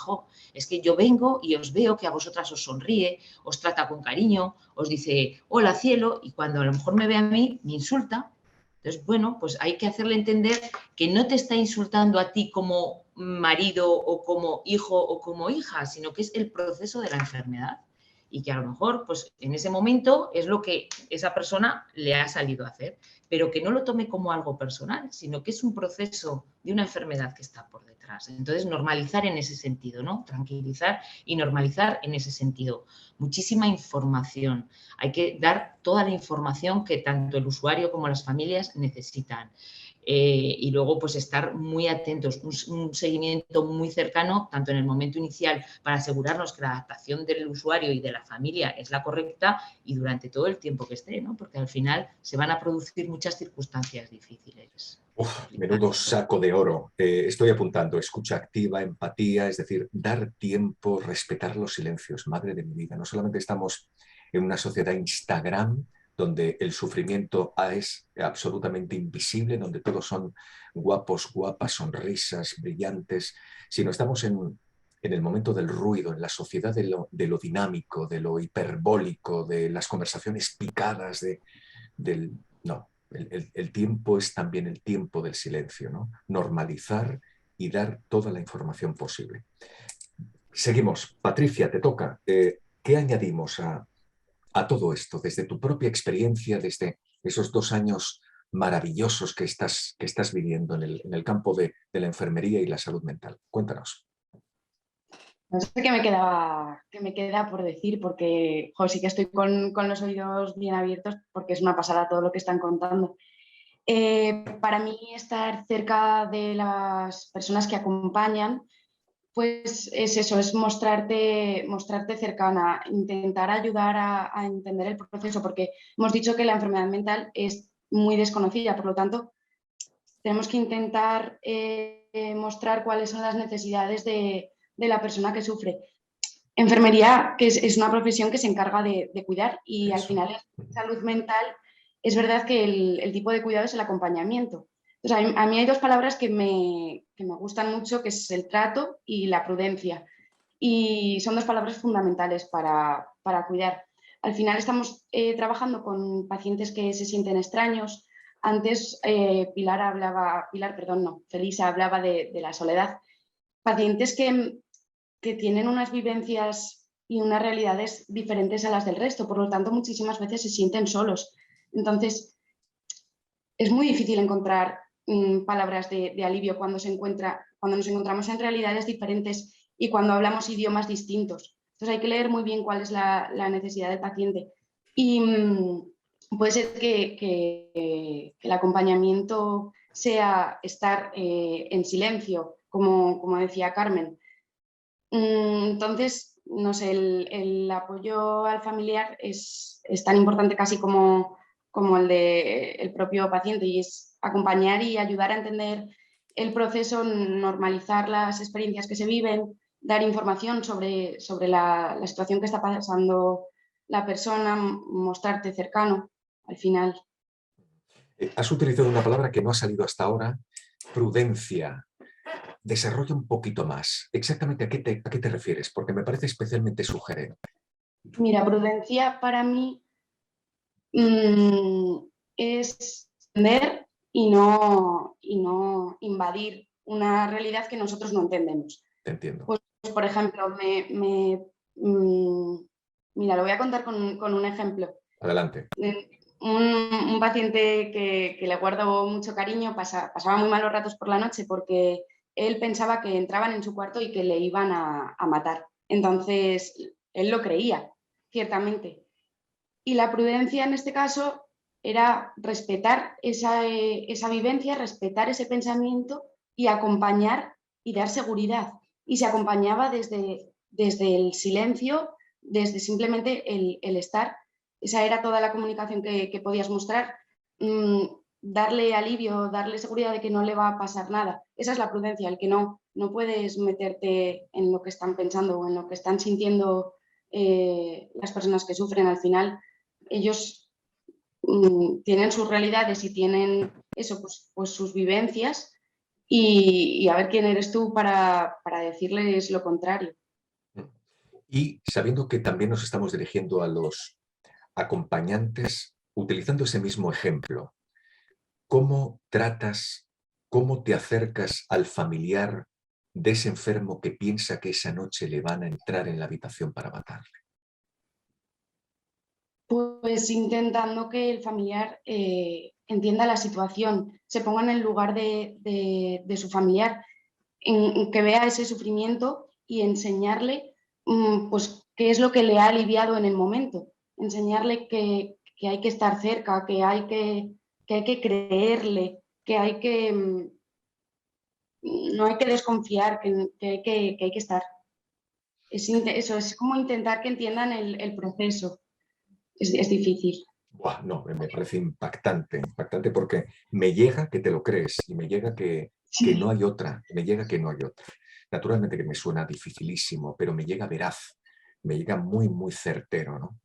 es que yo vengo y os veo que a vosotras os sonríe, os trata con cariño, os dice, hola cielo, y cuando a lo mejor me ve a mí, me insulta. Entonces, bueno, pues hay que hacerle entender que no te está insultando a ti como marido o como hijo o como hija, sino que es el proceso de la enfermedad y que a lo mejor, pues en ese momento es lo que esa persona le ha salido a hacer, pero que no lo tome como algo personal, sino que es un proceso de una enfermedad que está por detrás. Entonces, normalizar en ese sentido, ¿no? Tranquilizar y normalizar en ese sentido. Muchísima información. Hay que dar toda la información que tanto el usuario como las familias necesitan. Y luego pues estar muy atentos, un seguimiento muy cercano, tanto en el momento inicial para asegurarnos que la adaptación del usuario y de la familia es la correcta y durante todo el tiempo que esté, ¿no? Porque al final se van a producir muchas circunstancias difíciles. Menudo saco de oro. Estoy apuntando, escucha activa, empatía, es decir, dar tiempo, respetar los silencios. Madre de mi vida, no solamente estamos en una sociedad Instagram, donde el sufrimiento es absolutamente invisible, donde todos son guapos, guapas, sonrisas, brillantes, sino estamos en el momento del ruido, en la sociedad de lo dinámico, de lo hiperbólico, de las conversaciones picadas, no, el tiempo es también el tiempo del silencio, ¿no? Normalizar y dar toda la información posible. Seguimos. Patricia, te toca. ¿Qué añadimos a todo esto, desde tu propia experiencia, desde esos 2 años maravillosos que estás viviendo en el campo de la enfermería y la salud mental? Cuéntanos. No sé qué me queda por decir, porque sí que estoy con los oídos bien abiertos, porque es una pasada todo lo que están contando. Para mí, estar cerca de las personas que acompañan, pues es eso, es mostrarte cercana, intentar ayudar a entender el proceso, porque hemos dicho que la enfermedad mental es muy desconocida, por lo tanto, tenemos que intentar mostrar cuáles son las necesidades de la persona que sufre. Enfermería, que es una profesión que se encarga de cuidar, y al final en salud mental es verdad que el tipo de cuidado es el acompañamiento. Entonces, a mí hay 2 palabras que me gustan mucho, que es el trato y la prudencia. Y son 2 palabras fundamentales para cuidar. Al final estamos trabajando con pacientes que se sienten extraños. Antes Felisa hablaba de la soledad. Pacientes que tienen unas vivencias y unas realidades diferentes a las del resto, por lo tanto muchísimas veces se sienten solos. Entonces, es muy difícil encontrar palabras de alivio cuando nos encontramos en realidades diferentes y cuando hablamos idiomas distintos. Entonces hay que leer muy bien cuál es la necesidad del paciente. Y puede ser que el acompañamiento sea estar en silencio, como decía Carmen. Entonces, no sé, el apoyo al familiar es tan importante casi como el del propio paciente, y es acompañar y ayudar a entender el proceso, normalizar las experiencias que se viven, dar información sobre la situación que está pasando la persona, mostrarte cercano al final. Has utilizado una palabra que no ha salido hasta ahora, prudencia. Desarrolla un poquito más. Exactamente a qué te refieres, porque me parece especialmente sugerente. Mira, prudencia para mí es entender y no invadir una realidad que nosotros no entendemos. Te entiendo. Pues, por ejemplo, mira, lo voy a contar con un ejemplo. Adelante. Un paciente que le guardo mucho cariño pasaba muy malos ratos por la noche porque él pensaba que entraban en su cuarto y que le iban a matar. Entonces, él lo creía, ciertamente. Y la prudencia en este caso era respetar esa vivencia, respetar ese pensamiento y acompañar y dar seguridad. Y se acompañaba desde el silencio, desde simplemente el estar. Esa era toda la comunicación que podías mostrar. Darle alivio, darle seguridad de que no le va a pasar nada. Esa es la prudencia, el que no puedes meterte en lo que están pensando o en lo que están sintiendo las personas que sufren. Al final, ellos tienen sus realidades y tienen eso, pues sus vivencias, y a ver quién eres tú para decirles lo contrario. Y sabiendo que también nos estamos dirigiendo a los acompañantes, utilizando ese mismo ejemplo, ¿cómo tratas, cómo te acercas al familiar de ese enfermo que piensa que esa noche le van a entrar en la habitación para matarle? Pues intentando que el familiar entienda la situación, se ponga en el lugar de su familiar, que vea ese sufrimiento y enseñarle pues qué es lo que le ha aliviado en el momento, enseñarle que hay que estar cerca, que hay que creerle, que hay que no hay que desconfiar, que hay que estar. Eso es como intentar que entiendan el proceso. Es difícil. Buah, no, me parece impactante porque me llega que te lo crees y me llega que no hay otra, me llega que no hay otra. Naturalmente que me suena dificilísimo, pero me llega veraz, me llega muy, muy certero, ¿no?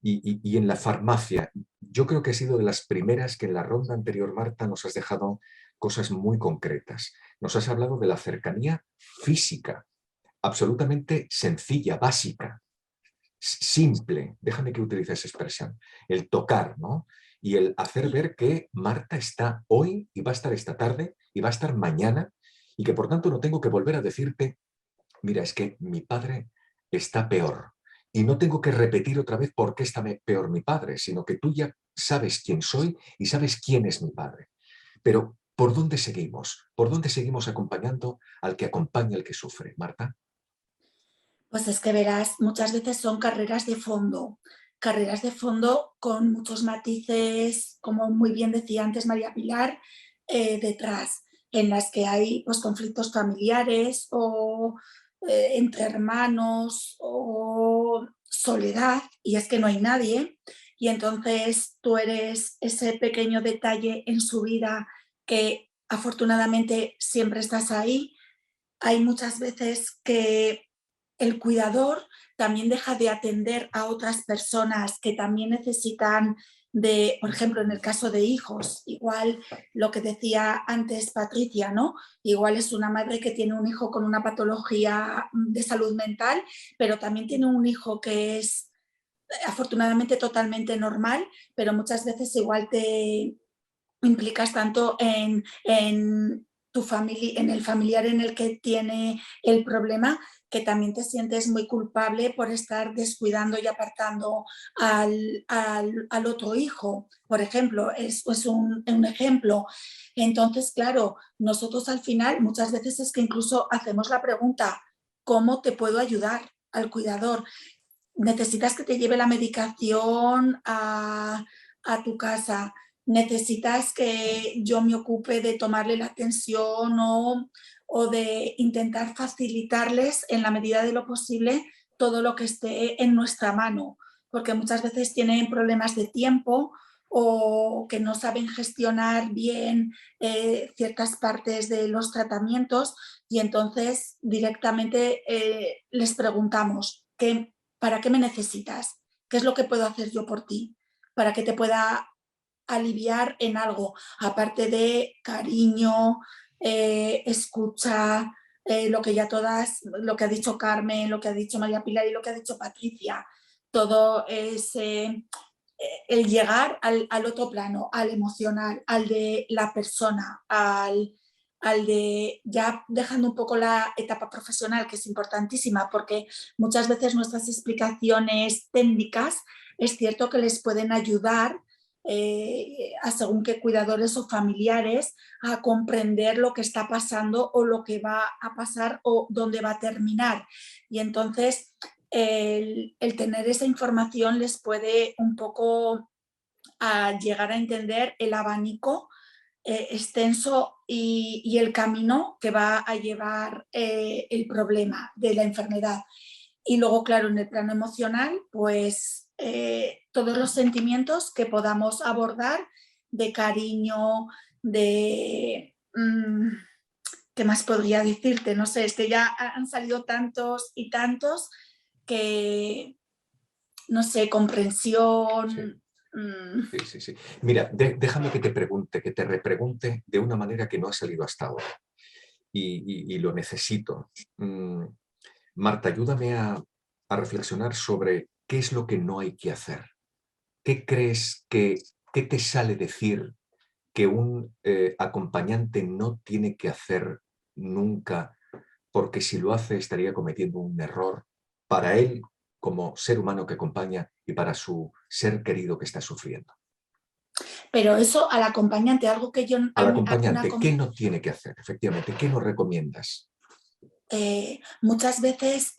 Y en la farmacia, yo creo que has sido de las primeras que en la ronda anterior, Marta, nos has dejado cosas muy concretas. Nos has hablado de la cercanía física, absolutamente sencilla, básica, simple, déjame que utilice esa expresión, el tocar, ¿no? Y el hacer ver que Marta está hoy y va a estar esta tarde y va a estar mañana y que por tanto no tengo que volver a decirte, mira, es que mi padre está peor. Y no tengo que repetir otra vez por qué está peor mi padre, sino que tú ya sabes quién soy y sabes quién es mi padre. Pero, ¿por dónde seguimos? ¿Por dónde seguimos acompañando al que acompaña al que sufre, Marta? Pues es que verás, muchas veces son carreras de fondo con muchos matices, como muy bien decía antes María Pilar, detrás, en las que hay pues, conflictos familiares o entre hermanos o soledad, y es que no hay nadie, y entonces tú eres ese pequeño detalle en su vida que afortunadamente siempre estás ahí. Hay muchas veces que el cuidador también deja de atender a otras personas que también necesitan de, por ejemplo, en el caso de hijos, igual lo que decía antes Patricia, ¿no? Igual es una madre que tiene un hijo con una patología de salud mental, pero también tiene un hijo que es afortunadamente totalmente normal, pero muchas veces igual te implicas tanto en tu familia, en el familiar en el que tiene el problema, que también te sientes muy culpable por estar descuidando y apartando al otro hijo, por ejemplo, es un ejemplo. Entonces, claro, nosotros al final muchas veces es que incluso hacemos la pregunta, ¿cómo te puedo ayudar al cuidador? ¿Necesitas que te lleve la medicación a tu casa? ¿Necesitas que yo me ocupe de tomarle la atención o de intentar facilitarles en la medida de lo posible todo lo que esté en nuestra mano? Porque muchas veces tienen problemas de tiempo o que no saben gestionar bien ciertas partes de los tratamientos y entonces directamente les preguntamos ¿para qué me necesitas? ¿Qué es lo que puedo hacer yo por ti? Para que te pueda aliviar en algo, aparte de cariño, escucha, lo que ya todas, lo que ha dicho Carmen, lo que ha dicho María Pilar y lo que ha dicho Patricia, todo es el llegar al otro plano, al emocional, al de la persona, al de ya dejando un poco la etapa profesional, que es importantísima, porque muchas veces nuestras explicaciones técnicas es cierto que les pueden ayudar a según qué cuidadores o familiares a comprender lo que está pasando o lo que va a pasar o dónde va a terminar. Y entonces el tener esa información les puede un poco llegar a entender el abanico extenso y el camino que va a llevar el problema de la enfermedad. Y luego, claro, en el plano emocional, pues todos los sentimientos que podamos abordar de cariño, de... ¿qué más podría decirte? No sé, es que ya han salido tantos y tantos que, no sé, comprensión... Sí. Sí. Mira, déjame que te pregunte, que te repregunte de una manera que no ha salido hasta ahora y lo necesito. Marta, ayúdame a reflexionar sobre qué es lo que no hay que hacer. ¿Qué crees qué te sale decir que un acompañante no tiene que hacer nunca, porque si lo hace estaría cometiendo un error para él como ser humano que acompaña y para su ser querido que está sufriendo? Pero eso al acompañante, algo que yo... Al acompañante, ¿qué no tiene que hacer? Efectivamente, ¿qué nos recomiendas? Muchas veces,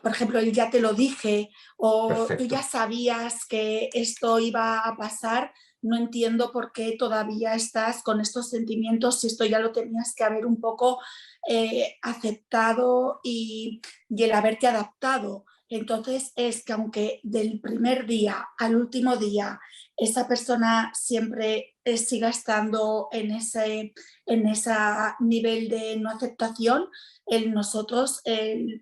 por ejemplo, él ya te lo dije o Perfecto. tú ya sabías que esto iba a pasar, no entiendo por qué todavía estás con estos sentimientos si esto ya lo tenías que haber un poco aceptado y el haberte adaptado. Entonces es que aunque del primer día al último día esa persona siempre siga estando en ese nivel de no aceptación, nosotros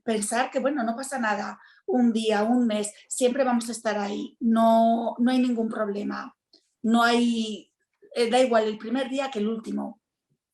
pensar que bueno, no pasa nada, un día, un mes, siempre vamos a estar ahí, no hay ningún problema, no hay, da igual el primer día que el último,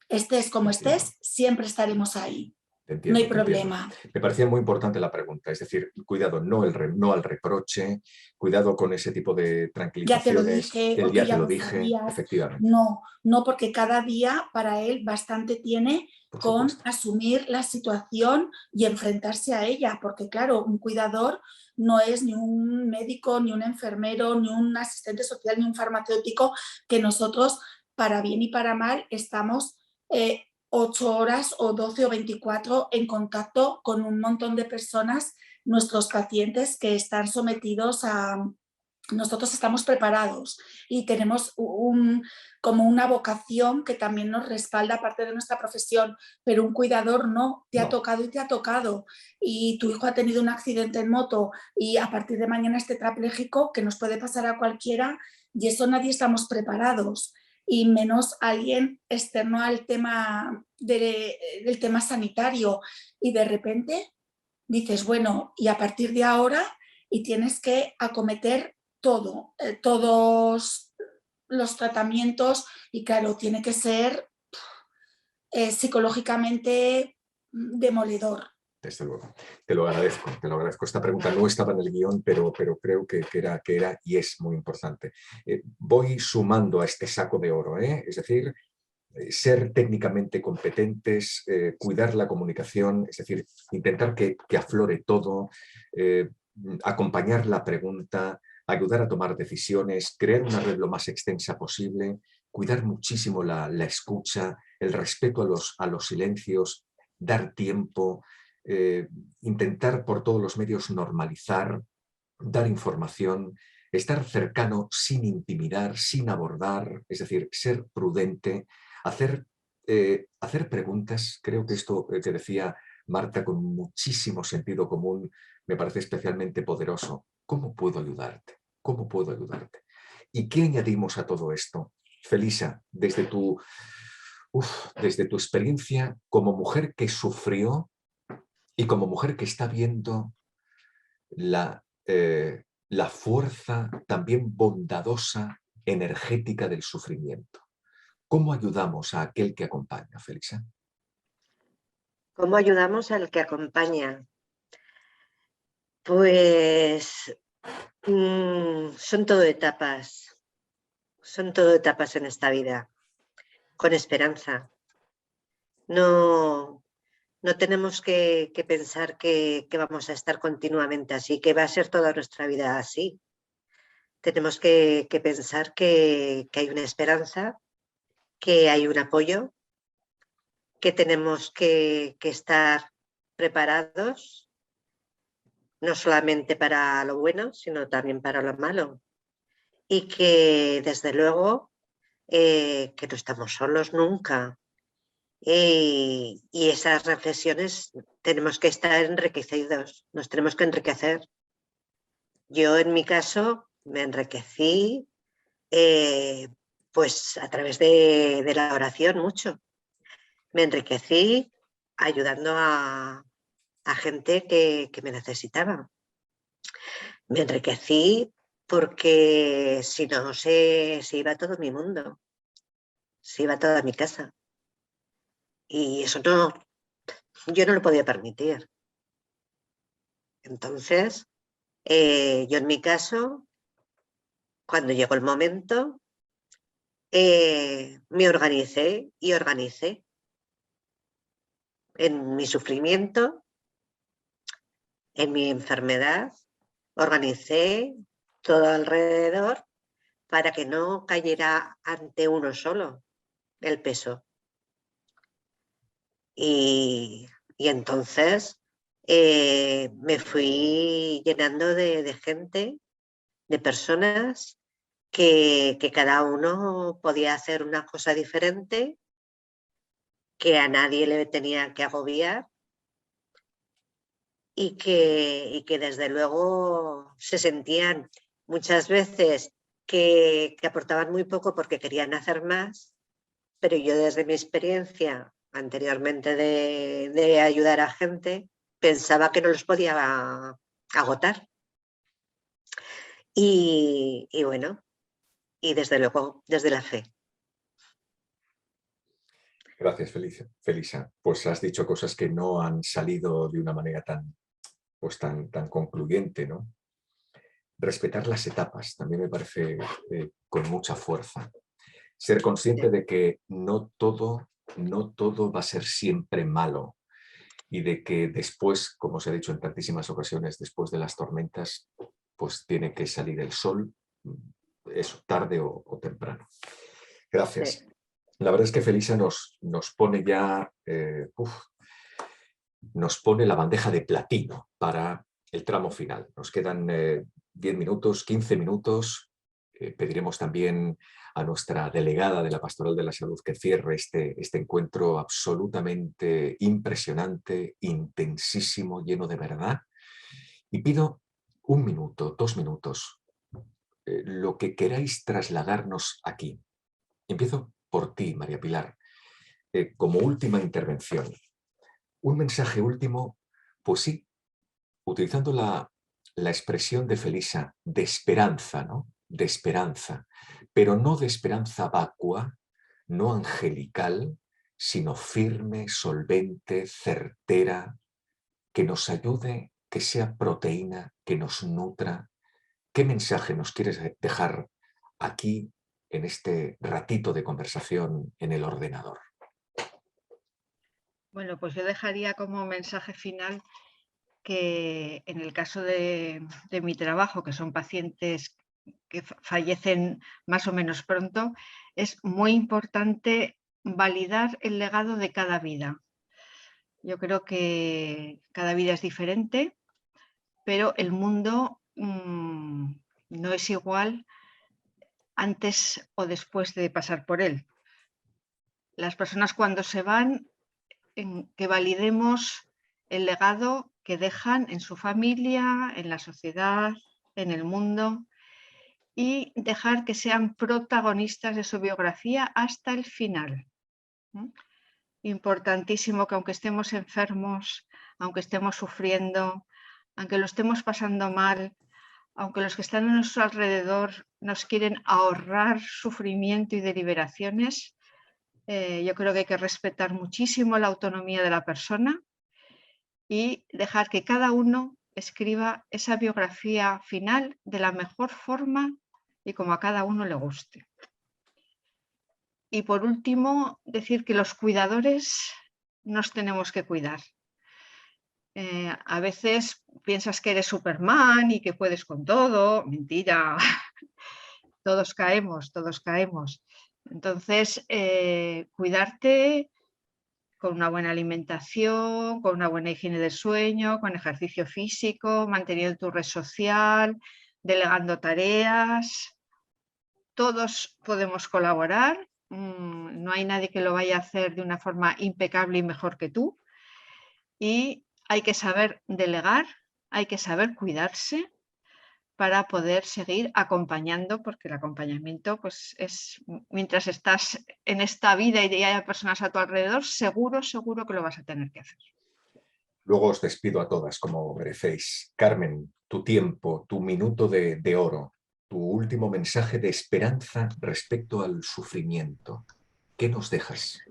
estés como estés, siempre estaremos ahí. Te entiendo, No hay problema. Me parecía muy importante la pregunta, es decir, cuidado, no al reproche, cuidado con ese tipo de tranquilizaciones. Ya te lo dije, el o ya tú te ya lo lo dije, sabías. efectivamente. No, porque cada día para él bastante tiene con asumir la situación y enfrentarse a ella, porque claro, un cuidador no es ni un médico, ni un enfermero, ni un asistente social, ni un farmacéutico, que nosotros, para bien y para mal, estamos 8 horas o 12 o 24 en contacto con un montón de personas, nuestros pacientes que están sometidos a... Nosotros estamos preparados y tenemos como una vocación que también nos respalda aparte de nuestra profesión, pero un cuidador no, te ha tocado y te ha tocado, y tu hijo ha tenido un accidente en moto y a partir de mañana es tetrapléjico, que nos puede pasar a cualquiera, y eso nadie estamos preparados, y menos alguien externo al tema del tema sanitario, y de repente dices, bueno, y a partir de ahora, y tienes que acometer todos los tratamientos, y claro, tiene que ser psicológicamente demoledor. Desde luego, te lo agradezco. Esta pregunta no estaba en el guión, pero creo que era y es muy importante. Voy sumando a este saco de oro, es decir, ser técnicamente competentes, cuidar la comunicación, es decir, intentar que aflore todo, acompañar la pregunta, ayudar a tomar decisiones, crear una red lo más extensa posible, cuidar muchísimo la escucha, el respeto a los silencios, dar tiempo, intentar por todos los medios normalizar, dar información, estar cercano sin intimidar, sin abordar, es decir, ser prudente, hacer preguntas. Creo que esto que decía Marta con muchísimo sentido común me parece especialmente poderoso. ¿Cómo puedo ayudarte? ¿Cómo puedo ayudarte? ¿Y qué añadimos a todo esto? Felisa, desde tu experiencia como mujer que sufrió y como mujer que está viendo la fuerza también bondadosa, energética del sufrimiento. ¿Cómo ayudamos a aquel que acompaña, Felisa? ¿Cómo ayudamos al que acompaña? Pues son todo etapas en esta vida, con esperanza. No tenemos que pensar que vamos a estar continuamente así, que va a ser toda nuestra vida así. Tenemos que pensar que hay una esperanza, que hay un apoyo, que tenemos que estar preparados, no solamente para lo bueno, sino también para lo malo. Y que, desde luego, que no estamos solos nunca. Y esas reflexiones tenemos que estar enriquecidos, nos tenemos que enriquecer. Yo, en mi caso, me enriquecí pues a través de la oración mucho. Me enriquecí ayudando a gente que me necesitaba. Me enriquecí porque si no se iba todo mi mundo, se iba toda mi casa. Y eso yo no lo podía permitir. Entonces, yo en mi caso, cuando llegó el momento, me organicé y organicé en mi sufrimiento, en mi enfermedad, organicé todo alrededor para que no cayera ante uno solo el peso. Y entonces me fui llenando de gente, de personas que cada uno podía hacer una cosa diferente, que a nadie le tenía que agobiar y que desde luego se sentían muchas veces que aportaban muy poco porque querían hacer más, pero yo, desde mi experiencia anteriormente de ayudar a gente, pensaba que no los podía agotar. Y bueno, y desde luego, desde la fe. Gracias, Felisa. Pues has dicho cosas que no han salido de una manera tan concluyente, ¿no? Respetar las etapas también me parece con mucha fuerza. Ser consciente de que no todo va a ser siempre malo y de que después, como se ha dicho en tantísimas ocasiones, después de las tormentas, pues tiene que salir el sol, eso, tarde o temprano. Gracias. Sí. La verdad es que Felisa nos pone ya, nos pone la bandeja de platino para el tramo final. Nos quedan 10 minutos, 15 minutos. Pediremos también a nuestra delegada de la Pastoral de la Salud que cierre este encuentro absolutamente impresionante, intensísimo, lleno de verdad. Y pido 1 minuto, 2 minutos, lo que queráis trasladarnos aquí. Empiezo por ti, María Pilar, como última intervención. Un mensaje último, pues sí, utilizando la expresión de Felisa, de esperanza, ¿no? De esperanza, pero no de esperanza vacua, no angelical, sino firme, solvente, certera, que nos ayude, que sea proteína, que nos nutra. ¿Qué mensaje nos quieres dejar aquí en este ratito de conversación en el ordenador? Bueno, pues yo dejaría como mensaje final que en el caso de mi trabajo, que son pacientes que fallecen más o menos pronto, es muy importante validar el legado de cada vida. Yo creo que cada vida es diferente, pero el mundo no es igual antes o después de pasar por él. Las personas cuando se van, que validemos el legado que dejan en su familia, en la sociedad, en el mundo, y dejar que sean protagonistas de su biografía hasta el final. Importantísimo que aunque estemos enfermos, aunque estemos sufriendo, aunque lo estemos pasando mal, aunque los que están a nuestro alrededor nos quieren ahorrar sufrimiento y deliberaciones, yo creo que hay que respetar muchísimo la autonomía de la persona y dejar que cada uno escriba esa biografía final de la mejor forma y como a cada uno le guste. Y por último, decir que los cuidadores nos tenemos que cuidar. A veces piensas que eres Superman y que puedes con todo. Mentira. Todos caemos, todos caemos. Entonces, cuidarte con una buena alimentación, con una buena higiene del sueño, con ejercicio físico, manteniendo tu red social, delegando tareas. Todos podemos colaborar. No hay nadie que lo vaya a hacer de una forma impecable y mejor que tú. Y hay que saber delegar, hay que saber cuidarse para poder seguir acompañando, porque el acompañamiento pues, es mientras estás en esta vida y hay personas a tu alrededor, seguro que lo vas a tener que hacer. Luego os despido a todas como merecéis. Carmen, tu tiempo, tu minuto de oro, tu último mensaje de esperanza respecto al sufrimiento. ¿Qué nos dejas?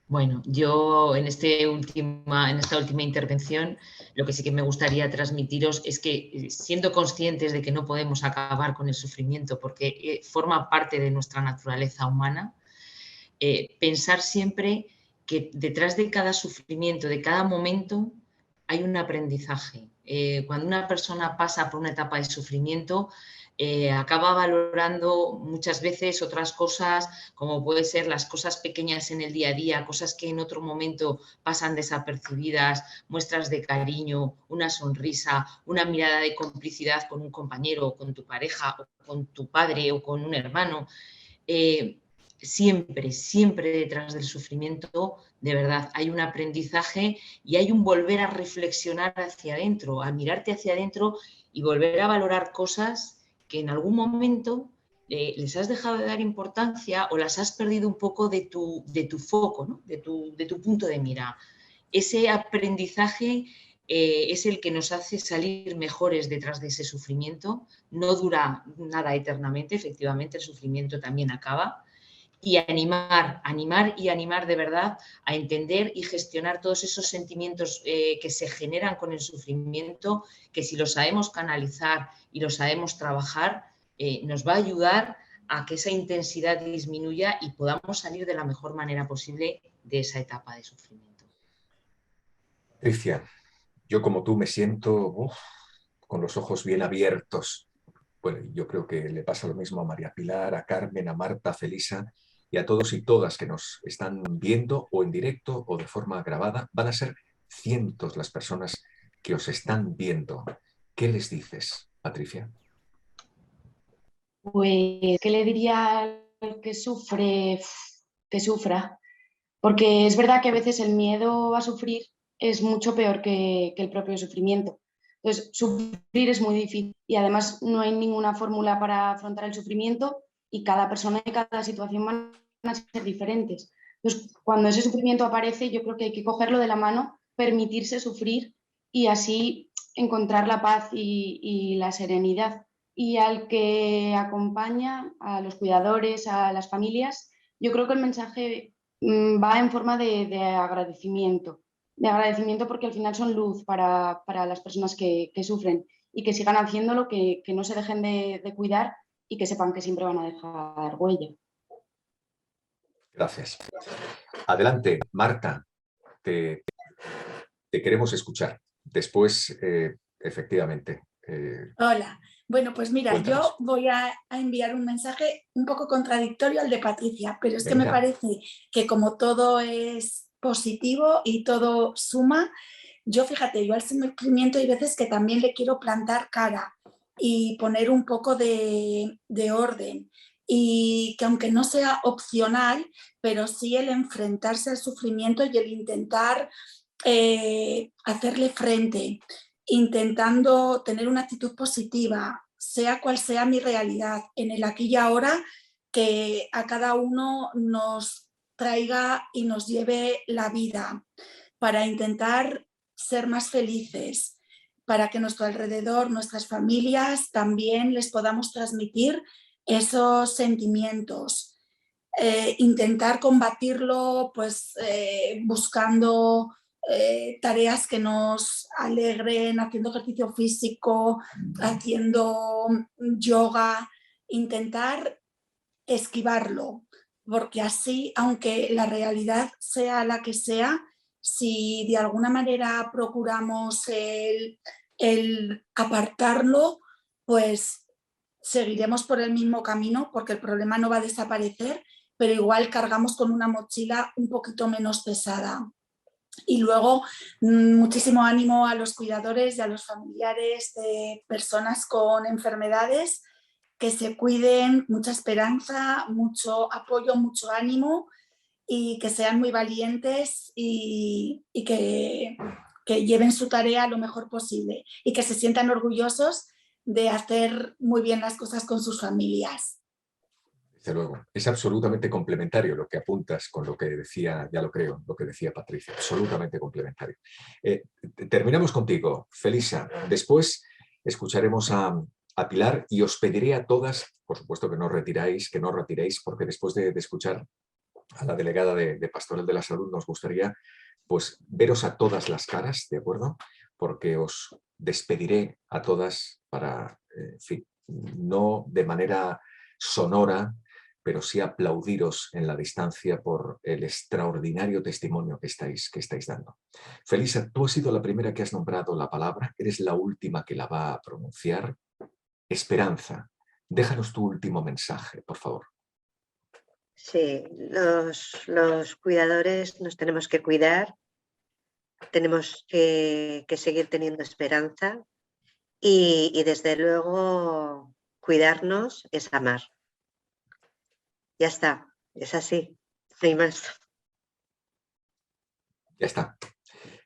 Bueno, yo en esta última intervención lo que sí que me gustaría transmitiros es que siendo conscientes de que no podemos acabar con el sufrimiento porque forma parte de nuestra naturaleza humana, pensar siempre que detrás de cada sufrimiento, de cada momento, hay un aprendizaje. Cuando una persona pasa por una etapa de sufrimiento, acaba valorando muchas veces otras cosas, como puede ser las cosas pequeñas en el día a día, cosas que en otro momento pasan desapercibidas, muestras de cariño, una sonrisa, una mirada de complicidad con un compañero, con tu pareja, o con tu padre o con un hermano. Siempre detrás del sufrimiento, de verdad, hay un aprendizaje y hay un volver a reflexionar hacia adentro, a mirarte hacia adentro y volver a valorar cosas que en algún momento les has dejado de dar importancia o las has perdido un poco de tu foco, ¿no? de tu punto de mira. Ese aprendizaje es el que nos hace salir mejores detrás de ese sufrimiento. No dura nada eternamente, efectivamente, el sufrimiento también acaba. Y animar y animar de verdad a entender y gestionar todos esos sentimientos que se generan con el sufrimiento, que si lo sabemos canalizar y lo sabemos trabajar, nos va a ayudar a que esa intensidad disminuya y podamos salir de la mejor manera posible de esa etapa de sufrimiento. Patricia, yo como tú me siento con los ojos bien abiertos. Bueno, yo creo que le pasa lo mismo a María Pilar, a Carmen, a Marta, a Felisa y a todos y todas que nos están viendo o en directo o de forma grabada. Van a ser cientos las personas que os están viendo. ¿Qué les dices, Patricia? Pues, ¿qué le diría al que sufre? Que sufra. Porque es verdad que a veces el miedo a sufrir es mucho peor que el propio sufrimiento. Entonces, sufrir es muy difícil y además no hay ninguna fórmula para afrontar el sufrimiento y cada persona y cada situación van a ser diferentes. Entonces, cuando ese sufrimiento aparece, yo creo que hay que cogerlo de la mano, permitirse sufrir y así encontrar la paz y la serenidad. Y al que acompaña, a los cuidadores, a las familias, yo creo que el mensaje va en forma de agradecimiento porque al final son luz para las personas que sufren y que sigan haciéndolo, que no se dejen de cuidar y que sepan que siempre van a dejar huella. Gracias. Adelante, Marta, te queremos escuchar. Después, efectivamente. Hola. Bueno, pues mira, Cuéntanos. yo voy a enviar un mensaje un poco contradictorio al de Patricia, pero es que me Venga. parece que como todo es positivo y todo suma, yo fíjate, yo al sufrimiento hay veces que también le quiero plantar cara y poner un poco de orden y que aunque no sea opcional, pero sí el enfrentarse al sufrimiento y el intentar hacerle frente, intentando tener una actitud positiva, sea cual sea mi realidad, en el aquí y ahora, que a cada uno nos traiga y nos lleve la vida para intentar ser más felices, para que nuestro alrededor, nuestras familias, también les podamos transmitir esos sentimientos. Intentar combatirlo pues buscando tareas que nos alegren, haciendo ejercicio físico, haciendo yoga, intentar esquivarlo, porque así, aunque la realidad sea la que sea, si de alguna manera procuramos el apartarlo, pues seguiremos por el mismo camino, porque el problema no va a desaparecer, pero igual cargamos con una mochila un poquito menos pesada. Y luego, muchísimo ánimo a los cuidadores y a los familiares de personas con enfermedades, que se cuiden, mucha esperanza, mucho apoyo, mucho ánimo y que sean muy valientes y que lleven su tarea lo mejor posible y que se sientan orgullosos de hacer muy bien las cosas con sus familias. Desde luego, es absolutamente complementario lo que apuntas con lo que decía, ya lo creo, lo que decía Patricia, absolutamente complementario. Terminamos contigo, Felisa. Después escucharemos a Pilar y os pediré a todas, por supuesto que no retiréis, porque después de escuchar a la delegada de Pastoral de la Salud nos gustaría pues veros a todas las caras, ¿de acuerdo? Porque os despediré a todas para, en fin, no de manera sonora, pero sí aplaudiros en la distancia por el extraordinario testimonio que estáis dando. Felisa, tú has sido la primera que has nombrado la palabra, eres la última que la va a pronunciar. Esperanza, déjanos tu último mensaje, por favor. Sí, los cuidadores nos tenemos que cuidar, tenemos que seguir teniendo esperanza y desde luego cuidarnos es amar. Ya está, es así, no hay más. Ya está.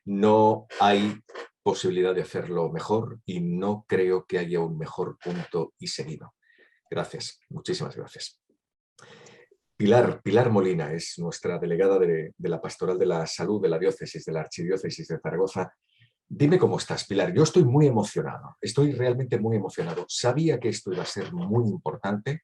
No hay posibilidad de hacerlo mejor y no creo que haya un mejor punto y seguido. Gracias, muchísimas gracias. Pilar Molina es nuestra delegada de la Pastoral de la Salud de la Diócesis, de la Archidiócesis de Zaragoza. Dime cómo estás, Pilar. Yo estoy muy emocionado, estoy realmente muy emocionado. Sabía que esto iba a ser muy importante,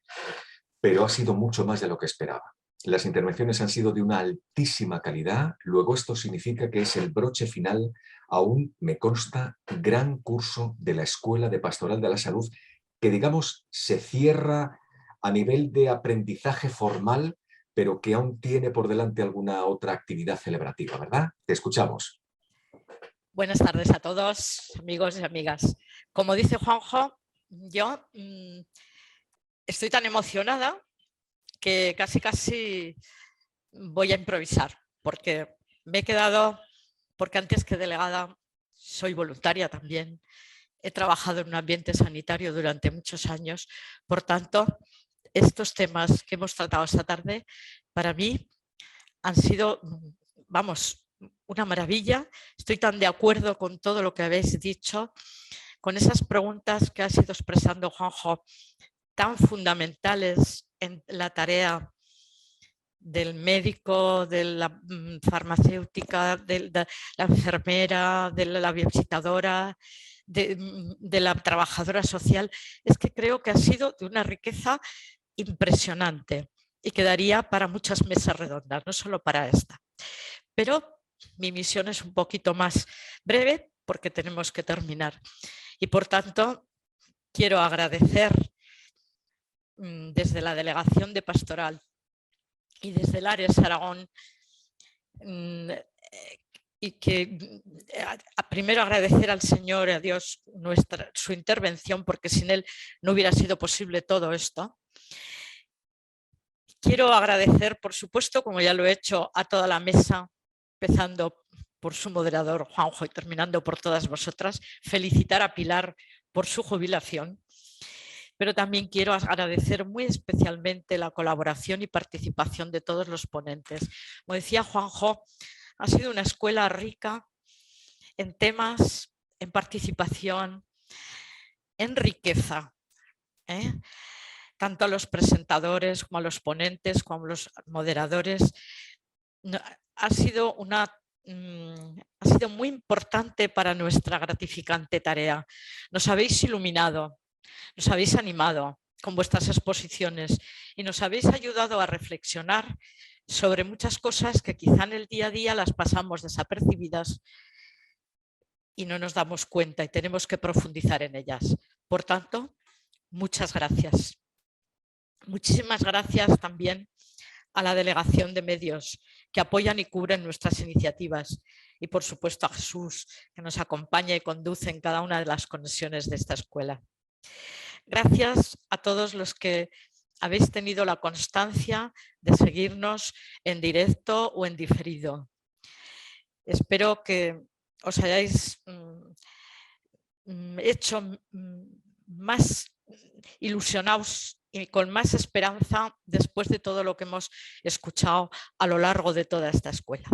pero ha sido mucho más de lo que esperaba. Las intervenciones han sido de una altísima calidad. Luego esto significa que es el broche final a un, me consta, gran curso de la Escuela de Pastoral de la Salud que, digamos, se cierra a nivel de aprendizaje formal, pero que aún tiene por delante alguna otra actividad celebrativa, ¿verdad? Te escuchamos. Buenas tardes a todos, amigos y amigas. Como dice Juanjo, yo estoy tan emocionada que casi voy a improvisar, porque me he quedado, porque antes que delegada soy voluntaria también. He trabajado en un ambiente sanitario durante muchos años, por tanto, estos temas que hemos tratado esta tarde, para mí han sido, vamos, una maravilla. Estoy tan de acuerdo con todo lo que habéis dicho, con esas preguntas que ha ido expresando Juanjo, tan fundamentales en la tarea del médico, de la farmacéutica, de la enfermera, de la visitadora, de la trabajadora social. Es que creo que ha sido de una riqueza impresionante y quedaría para muchas mesas redondas, no solo para esta. Pero mi misión es un poquito más breve porque tenemos que terminar. Y por tanto, quiero agradecer desde la Delegación de Pastoral y desde el Ares Aragón, y que primero agradecer al Señor y a Dios su intervención, porque sin Él no hubiera sido posible todo esto. Quiero agradecer, por supuesto, como ya lo he hecho, a toda la mesa, empezando por su moderador Juanjo y terminando por todas vosotras, felicitar a Pilar por su jubilación. Pero también quiero agradecer muy especialmente la colaboración y participación de todos los ponentes. Como decía Juanjo, ha sido una escuela rica en temas, en participación, en riqueza, tanto a los presentadores como a los ponentes, como a los moderadores. Ha sido muy importante para nuestra gratificante tarea. Nos habéis iluminado, nos habéis animado con vuestras exposiciones y nos habéis ayudado a reflexionar sobre muchas cosas que quizá en el día a día las pasamos desapercibidas y no nos damos cuenta y tenemos que profundizar en ellas. Por tanto, muchas gracias. Muchísimas gracias también a la Delegación de Medios que apoyan y cubren nuestras iniciativas y por supuesto a Jesús que nos acompaña y conduce en cada una de las conexiones de esta escuela. Gracias a todos los que habéis tenido la constancia de seguirnos en directo o en diferido. Espero que os hayáis hecho más ilusionados y con más esperanza después de todo lo que hemos escuchado a lo largo de toda esta escuela.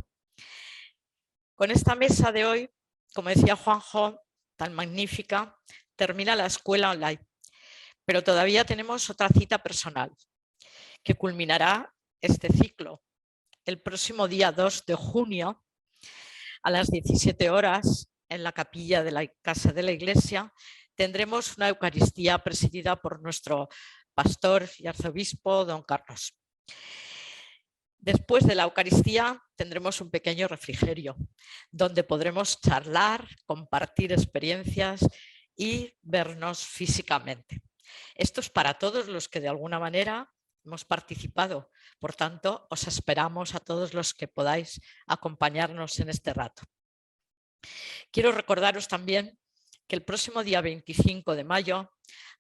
Con esta mesa de hoy, como decía Juanjo, tan magnífica, termina la escuela online. Pero todavía tenemos otra cita personal que culminará este ciclo. El próximo día 2 de junio, a las 17 horas, en la capilla de la Casa de la Iglesia, tendremos una Eucaristía presidida por nuestro pastor y arzobispo, don Carlos. Después de la Eucaristía tendremos un pequeño refrigerio, donde podremos charlar, compartir experiencias y vernos físicamente. Esto es para todos los que de alguna manera hemos participado. Por tanto, os esperamos a todos los que podáis acompañarnos en este rato. Quiero recordaros también que el próximo día 25 de mayo,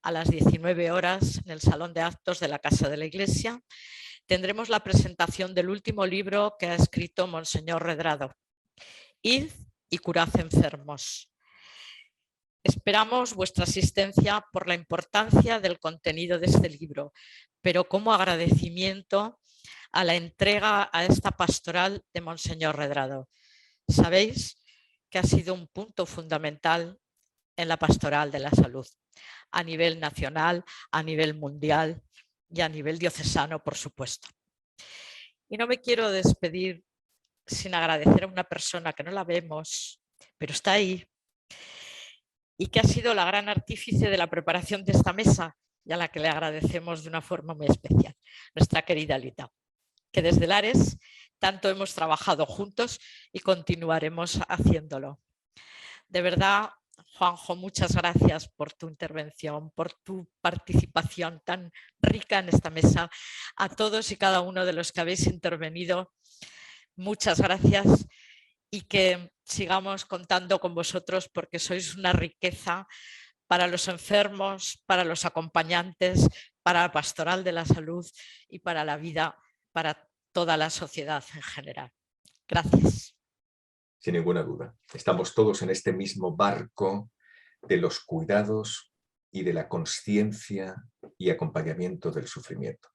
a las 19 horas, en el Salón de Actos de la Casa de la Iglesia, tendremos la presentación del último libro que ha escrito Monseñor Redrado, Id y curad enfermos. Esperamos vuestra asistencia por la importancia del contenido de este libro, pero como agradecimiento a la entrega a esta pastoral de Monseñor Redrado. Sabéis que ha sido un punto fundamental en la pastoral de la salud, a nivel nacional, a nivel mundial y a nivel diocesano, por supuesto. Y no me quiero despedir sin agradecer a una persona que no la vemos, pero está ahí, y que ha sido la gran artífice de la preparación de esta mesa y a la que le agradecemos de una forma muy especial, nuestra querida Lita, que desde Lares tanto hemos trabajado juntos y continuaremos haciéndolo. De verdad, Juanjo, muchas gracias por tu intervención, por tu participación tan rica en esta mesa. A todos y cada uno de los que habéis intervenido, muchas gracias y que sigamos contando con vosotros porque sois una riqueza para los enfermos, para los acompañantes, para la pastoral de la salud y para la vida, para toda la sociedad en general. Gracias. Sin ninguna duda. Estamos todos en este mismo barco de los cuidados y de la consciencia y acompañamiento del sufrimiento.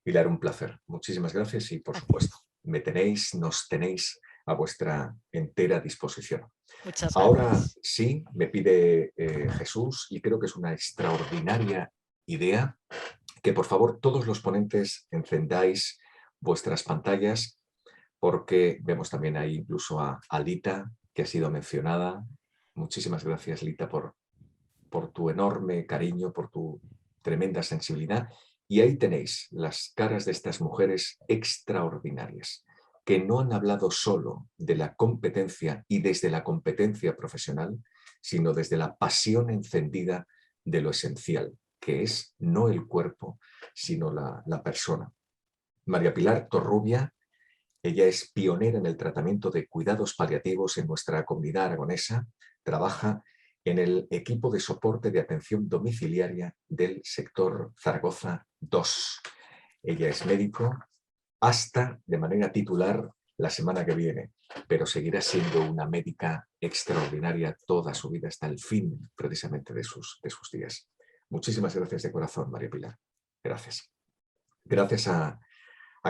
Pilar, un placer. Muchísimas gracias y, por supuesto, nos tenéis a vuestra entera disposición. Muchas gracias. Ahora sí, me pide Jesús, y creo que es una extraordinaria idea, que por favor todos los ponentes encendáis vuestras pantallas, porque vemos también ahí incluso a Lita, que ha sido mencionada. Muchísimas gracias, Lita, por tu enorme cariño, por tu tremenda sensibilidad. Y ahí tenéis las caras de estas mujeres extraordinarias, que no han hablado solo de la competencia y desde la competencia profesional, sino desde la pasión encendida de lo esencial, que es no el cuerpo, sino la persona. María Pilar Torrubia, ella es pionera en el tratamiento de cuidados paliativos en nuestra comunidad aragonesa, trabaja en el equipo de soporte de atención domiciliaria del sector Zaragoza 2. Ella es médico hasta de manera titular la semana que viene, pero seguirá siendo una médica extraordinaria toda su vida hasta el fin precisamente de sus días. Muchísimas gracias de corazón, María Pilar. Gracias. Gracias a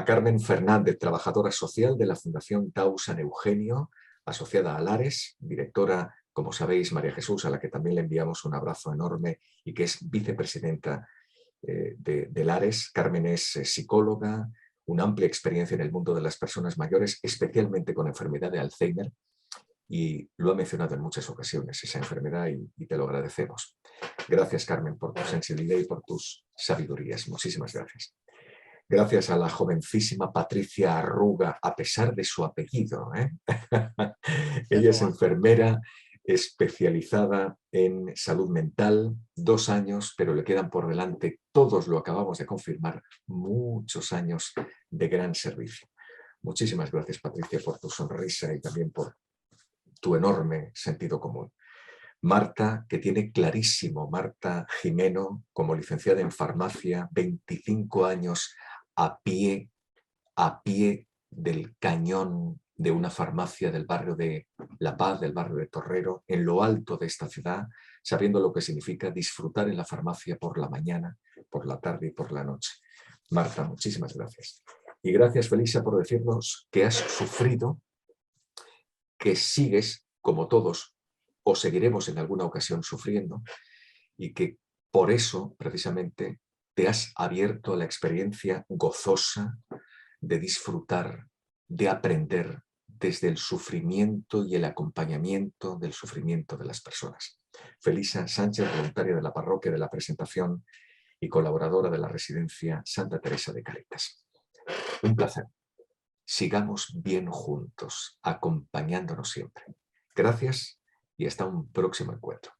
Carmen Fernández, trabajadora social de la Fundación Tau San Eugenio, asociada a Lares, directora, como sabéis, María Jesús, a la que también le enviamos un abrazo enorme y que es vicepresidenta de Lares. Carmen es psicóloga, una amplia experiencia en el mundo de las personas mayores, especialmente con enfermedad de Alzheimer, y lo ha mencionado en muchas ocasiones, esa enfermedad, y te lo agradecemos. Gracias, Carmen, por tu sensibilidad y por tus sabidurías. Muchísimas gracias. Gracias a la jovencísima Patricia Arruga, a pesar de su apellido. Ella es enfermera especializada en salud mental, 2 años, pero le quedan por delante, todos lo acabamos de confirmar, muchos años de gran servicio. Muchísimas gracias, Patricia, por tu sonrisa y también por tu enorme sentido común. Marta, que tiene clarísimo, Marta Jimeno, como licenciada en farmacia, 25 años a pie del cañón de una farmacia del barrio de La Paz, del barrio de Torrero, en lo alto de esta ciudad, sabiendo lo que significa disfrutar en la farmacia por la mañana, por la tarde y por la noche. Marta, muchísimas gracias. Y gracias, Felisa, por decirnos que has sufrido, que sigues, como todos, o seguiremos en alguna ocasión sufriendo, y que por eso, precisamente, te has abierto a la experiencia gozosa de disfrutar, de aprender desde el sufrimiento y el acompañamiento del sufrimiento de las personas. Felisa Sánchez, voluntaria de la parroquia de la Presentación y colaboradora de la residencia Santa Teresa de Caritas. Un placer. Sigamos bien juntos, acompañándonos siempre. Gracias y hasta un próximo encuentro.